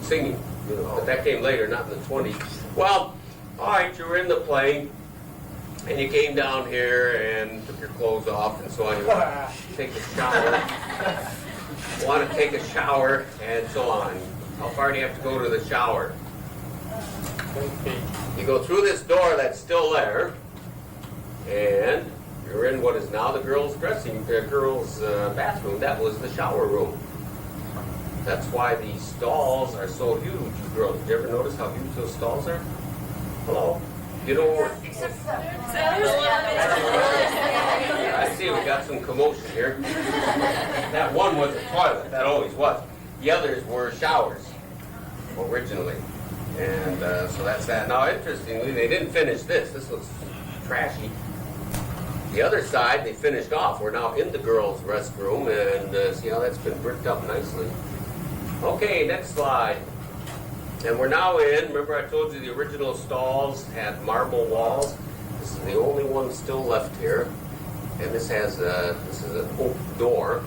singing. You know, but that came later, not in the 20s. Well, all right, you were in the play, and you came down here and took your clothes off and so on. You want to take a shower. Want to take a shower and so on. How far do you have to go to the shower? 10 feet. You go through this door that's still there, and you're in what is now the girls' bathroom. That was the shower room. That's why these stalls are so huge, you girls. Did you ever notice how huge those stalls are? Hello? You know, I see we got some commotion here. That one was a toilet. That always was. The others were showers, originally. And so that's that. Now, interestingly, they didn't finish this. This looks trashy. The other side, they finished off. We're now in the girls' restroom, and see how that's been bricked up nicely. Okay, next slide. And we're now in, remember I told you the original stalls had marble walls? This is the only one still left here. And this is an oak door.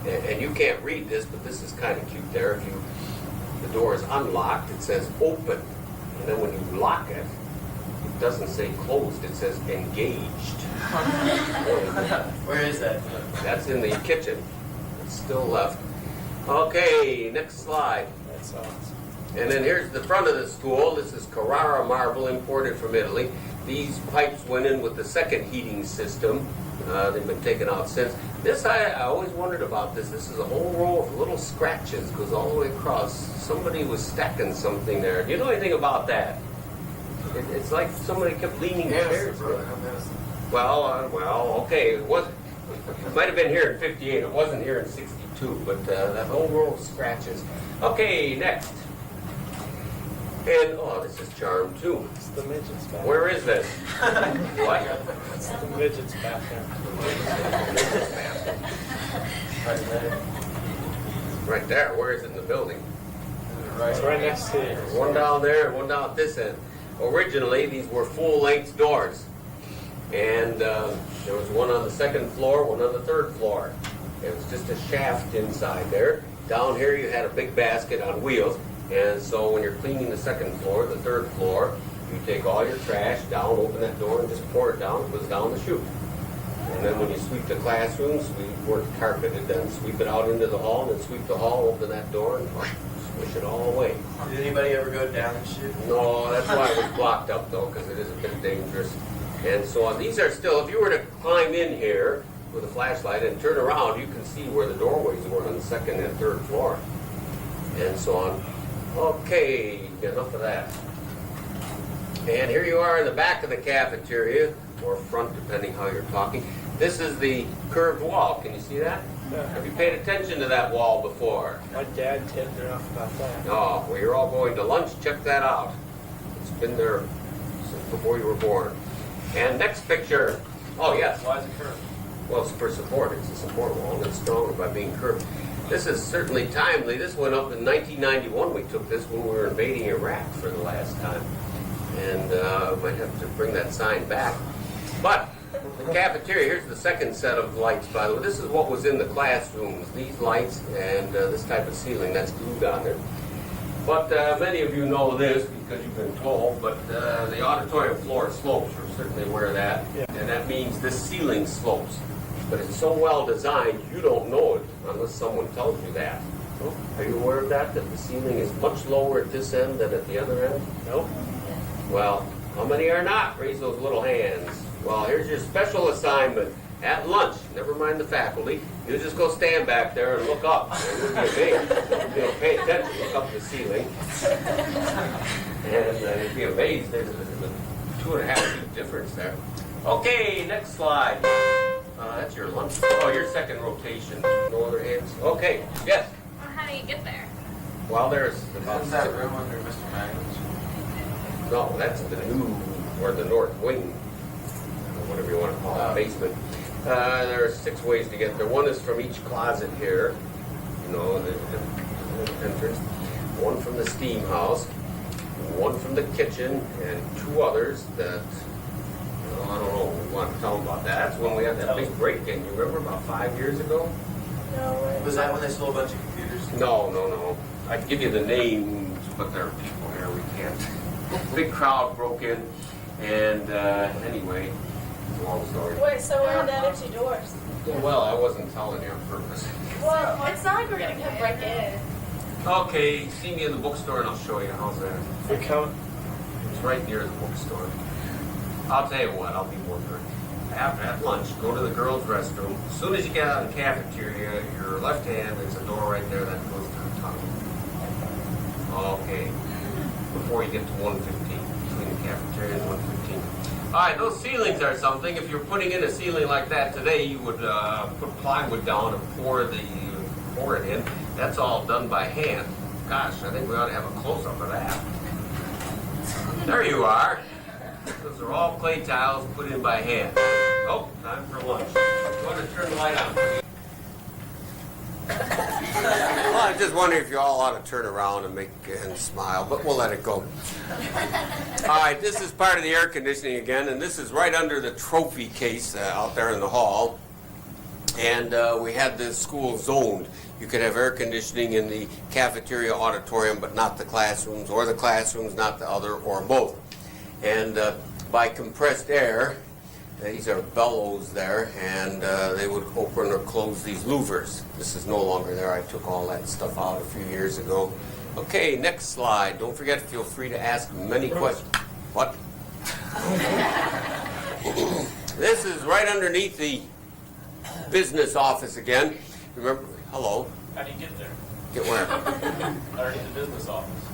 And you can't read this, but this is kind of cute there. If the door is unlocked, it says open. And then when you lock it, it doesn't say closed, it says engaged. Where is that? That's in the kitchen. It's still left. Okay, next slide. That's awesome. And then here's the front of the school. This is Carrara marble imported from Italy. These pipes went in with the second heating system. They've been taken out since. This, I always wondered about this. This is a whole row of little scratches, goes all the way across. Somebody was stacking something there. Do you know anything about that? It's like somebody kept leaning chairs. Brother, I'm innocent. Well, okay. It might have been here in 58. It wasn't here in 62, but that whole row of scratches. Okay, next. And, oh, this is charmed too. It's the midgets back Where is this? What? It's the midgets back there. Right there. Right there. Where is it in the building? It's right next to you. One down there and one down at this end. originally these were full-length doors. And there was one on the second floor, one on the third floor. It was just a shaft inside there. Down here you had a big basket on wheels. And so when you're cleaning the second floor, the third floor, you take all your trash down, open that door, and just pour it down. It goes down the chute. And then when you sweep the classrooms, we weren't carpeted then. Sweep it out into the hall, and then sweep the hall, open that door, and swish it all away. Did anybody ever go down and shoot? No, that's why it was blocked up though, because it is a bit dangerous. And so on. These are still, if you were to climb in here with a flashlight and turn around, you can see where the doorways were on the second and third floor. And so on. Okay, enough of that. And here you are in the back of the cafeteria, or front, depending how you're talking. This is the curved wall. Can you see that? Yeah. Have you paid attention to that wall before? My dad tipped her off about that. Oh, well, you're all going to lunch. Check that out. It's been there since before you were born. And next picture. Oh, yes. Why is it curved? Well, it's for support. It's a support wall, and it's stronger by being curved. This is certainly timely. This went up in 1991. We took this when we were invading Iraq for the last time. And might have to bring that sign back. But the cafeteria, here's the second set of lights, by the way. This is what was in the classrooms. These lights and this type of ceiling that's glued on there. But many of you know this because you've been told, but the auditorium floor slopes. You're certainly aware of that. Yeah. And that means the ceiling slopes. But it's so well designed, you don't know it unless someone tells you that. Are you aware of that? That the ceiling is much lower at this end than at the other end? Nope. Well, how many are not? Raise those little hands. Well, here's your special assignment. At lunch, never mind the faculty, you just go stand back there and look up. And you'll be amazed. You'll pay attention, look up at the ceiling. And you'll be amazed. There's a 2.5 feet difference there. Okay, next slide. That's your lunch. Oh, your second rotation. No other hands? Okay, yes. Well, how do you get there? Well, there's about Isn't that room under Mr. Magnus? No, that's the new, or the north wing, whatever you want to call it, basement. There are 6 ways to get there. One is from each closet here, you know, the entrance. One from the steam house, one from the kitchen, and 2 others that, I don't know, we want to tell them about that. That's when we had that big break-in, you remember, about 5 years ago? No way. Was that when they stole a bunch of computers? No. I'd give you the names, but there are people here, we can't. Big crowd broke in, and anyway, it's a long story. Wait, so what are the other 2 doors? Well, I wasn't telling you on purpose. Well, it's not like we're gonna come break in. Okay, see me in the bookstore and I'll show you. How's that? We come. It's right near the bookstore. I'll tell you what, I'll be more direct. At lunch, go to the girls' restroom. As soon as you get out of the cafeteria, your left hand, there's a door right there that goes to the tunnel. Okay. Before you get to 115, between the cafeteria and 115. All right, those ceilings are something. If you're putting in a ceiling like that today, you would put plywood down and pour it in. That's all done by hand. Gosh, I think we ought to have a close-up of that. There you are. Those are all clay tiles put in by hand. Oh, time for lunch. You want to turn the light on? Well, I'm just wondering if you all ought to turn around and smile, but we'll let it go. All right, this is part of the air conditioning again, and this is right under the trophy case out there in the hall. And we had the school zoned. You could have air conditioning in the cafeteria auditorium, but not the classrooms, or the classrooms, not the other, or both. And by compressed air, these are bellows there, and they would open or close these louvers. This is no longer there. I took all that stuff out a few years ago. Okay, next slide. Don't forget, feel free to ask many questions. What? This is right underneath the business office again. Remember, hello. How do you get there? Get where? Underneath the business office.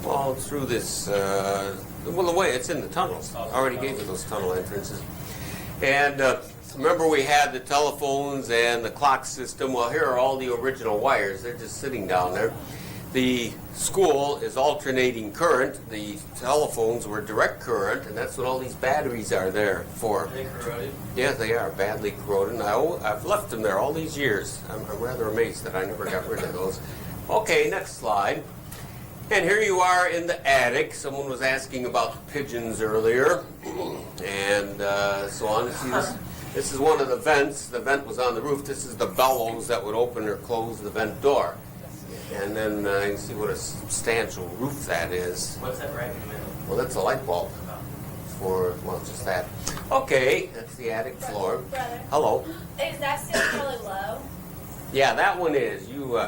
Well, through this, well, the way it's in the tunnels. I already gave you those tunnel entrances. And remember we had the telephones and the clock system. Well, here are all the original wires. They're just sitting down there. The school is alternating current. The telephones were direct current, and that's what all these batteries are there for. Are they corroded? Yeah, they are badly corroded. I've left them there all these years. I'm rather amazed that I never got rid of those. Okay, next slide. And here you are in the attic. Someone was asking about the pigeons earlier, and so on. See, this is one of the vents. The vent was on the roof. This is the bellows that would open or close the vent door. And then you can see what a substantial roof that is. What's that right in the middle? Well, that's a light bulb for, well, just that. Okay, that's the attic floor. Brother, Hello. is that still really low? Yeah, that one is. You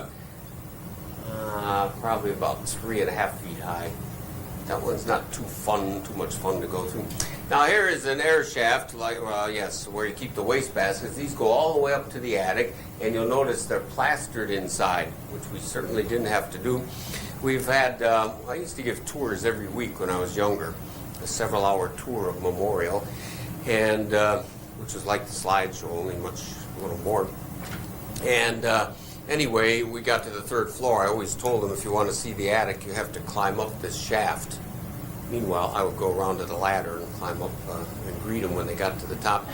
probably about 3.5 feet high. That one's not too much fun to go through. Now here is an air shaft, like, well, yes, where you keep the waste baskets. These go all the way up to the attic, and you'll notice they're plastered inside, which we certainly didn't have to do. We've had, I used to give tours every week when I was younger, a several-hour tour of Memorial, and which was like the slideshow, only a little more. And anyway, we got to the 3rd floor. I always told them if you want to see the attic, you have to climb up this shaft. Meanwhile, I would go around to the ladder and climb up and greet them when they got to the top.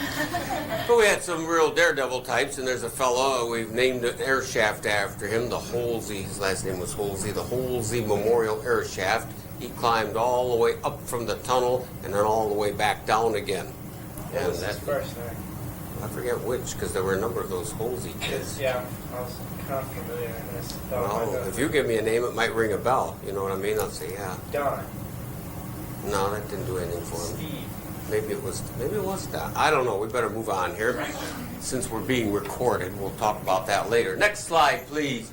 But we had some real daredevil types, and there's a fellow, we've named an air shaft after him, the Holsey, his last name was Holsey, the Holsey Memorial Air Shaft. He climbed all the way up from the tunnel and then all the way back down again. What was his first name? I forget which, because there were a number of those Holsey kids. Yeah, I was kind of familiar. I just thought I Well, know. if you give me a name, it might ring a bell. You know what I mean? I'll say, yeah. Don. No, that didn't do anything for him. Steve. Maybe it was that. I don't know. We better move on here. Since we're being recorded, we'll talk about that later. Next slide, please.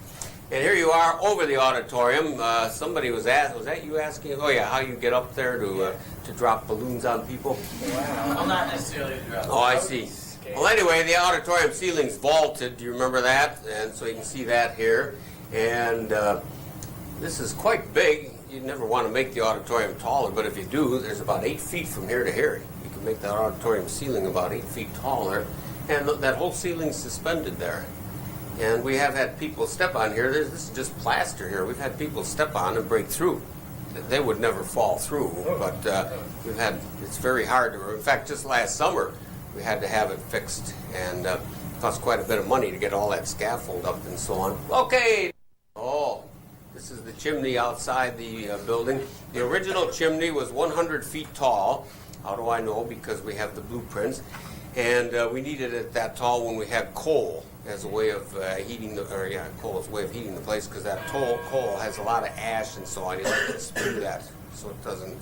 And here you are over the auditorium. Somebody was that you asking? Oh yeah, how you get up there to drop balloons on people? Wow. Well, not necessarily throughout. Oh, I see. Well, anyway, the auditorium ceiling's vaulted. Do you remember that? And so you can see that here. And this is quite big. You never want to make the auditorium taller, but if you do, there's about 8 feet from here to here. You can make that auditorium ceiling about 8 feet taller, and that whole ceiling's suspended there. And we have had people step on here. This is just plaster here. We've had people step on and break through. They would never fall through, but it's very hard to. In fact, just last summer, we had to have it fixed, and it cost quite a bit of money to get all that scaffold up and so on. Okay. Oh. This is the chimney outside the building. The original chimney was 100 feet tall. How do I know? Because we have the blueprints. And we needed it that tall when we had coal as a way of heating coal as a way of heating the place, because that coal has a lot of ash and so on. You like to spew that so it doesn't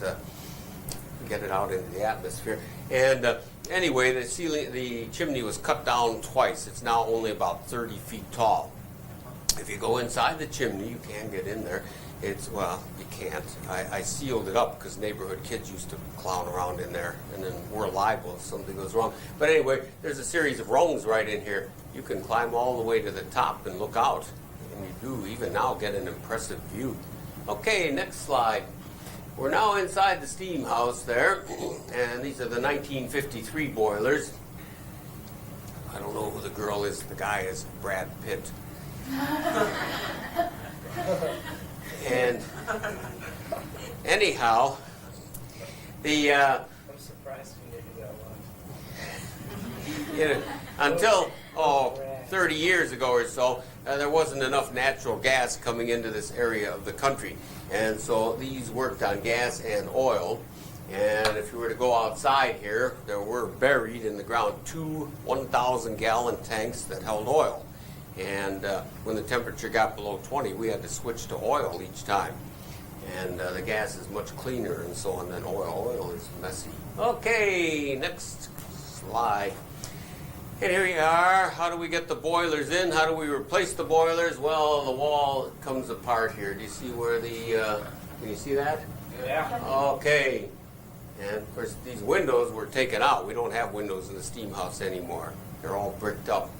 get it out into the atmosphere. And anyway, the chimney was cut down twice. It's now only about 30 feet tall. If you go inside the chimney, you can get in there. Well, you can't. I sealed it up because neighborhood kids used to clown around in there, and then we're liable if something goes wrong. But anyway, there's a series of rungs right in here. You can climb all the way to the top and look out, and you do even now get an impressive view. Okay, next slide. We're now inside the steam house there, and these are the 1953 boilers. I don't know who the girl is. The guy is Brad Pitt. And anyhow, I'm surprised you knew who that was. until 30 years ago or so, there wasn't enough natural gas coming into this area of the country, and so these worked on gas and oil. And if you were to go outside here, there were buried in the ground 2 1,000-gallon tanks that held oil. And when the temperature got below 20, we had to switch to oil each time. And the gas is much cleaner and so on than oil. Oil is messy. Okay, next slide. And here you are. How do we get the boilers in? How do we replace the boilers? Well, the wall comes apart here. Do you see where can you see that? Yeah. Okay. And of course, these windows were taken out. We don't have windows in the steam house anymore. They're all bricked up.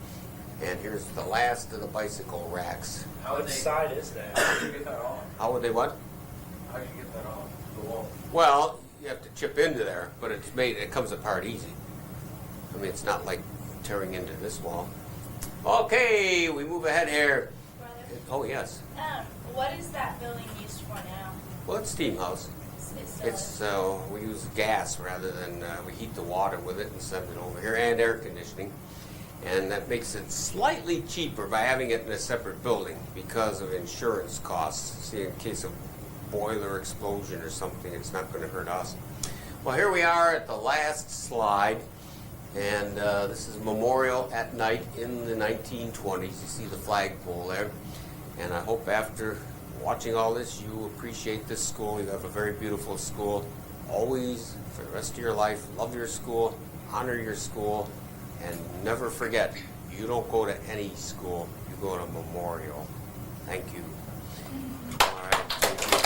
And here's the last of the bicycle racks. Which side is that? How do you get that off? How would they what? How do you get that off the wall? Well, you have to chip into there, but it comes apart easy. I mean, it's not like tearing into this wall. Okay, we move ahead here. Brother, Oh, yes. what is that building used for now? Well, it's steam house. It's We use gas rather than, we heat the water with it and send it over here, and air conditioning. And that makes it slightly cheaper by having it in a separate building because of insurance costs. See, in case of boiler explosion or something. It's not going to hurt us. Well, here we are at the last slide, and this is a memorial at night in the 1920s. You see the flagpole there, and I hope after watching all this you appreciate this school. You have a very beautiful school. Always, for the rest of your life, love your school, honor your school, and never forget, you don't go to any school, you go to Memorial. Thank you. All right, thank you.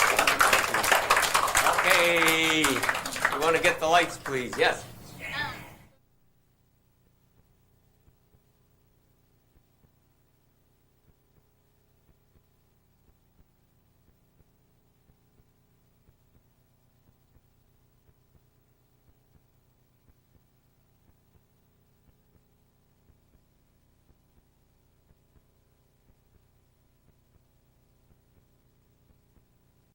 Okay, you want to get the lights, please? Yes.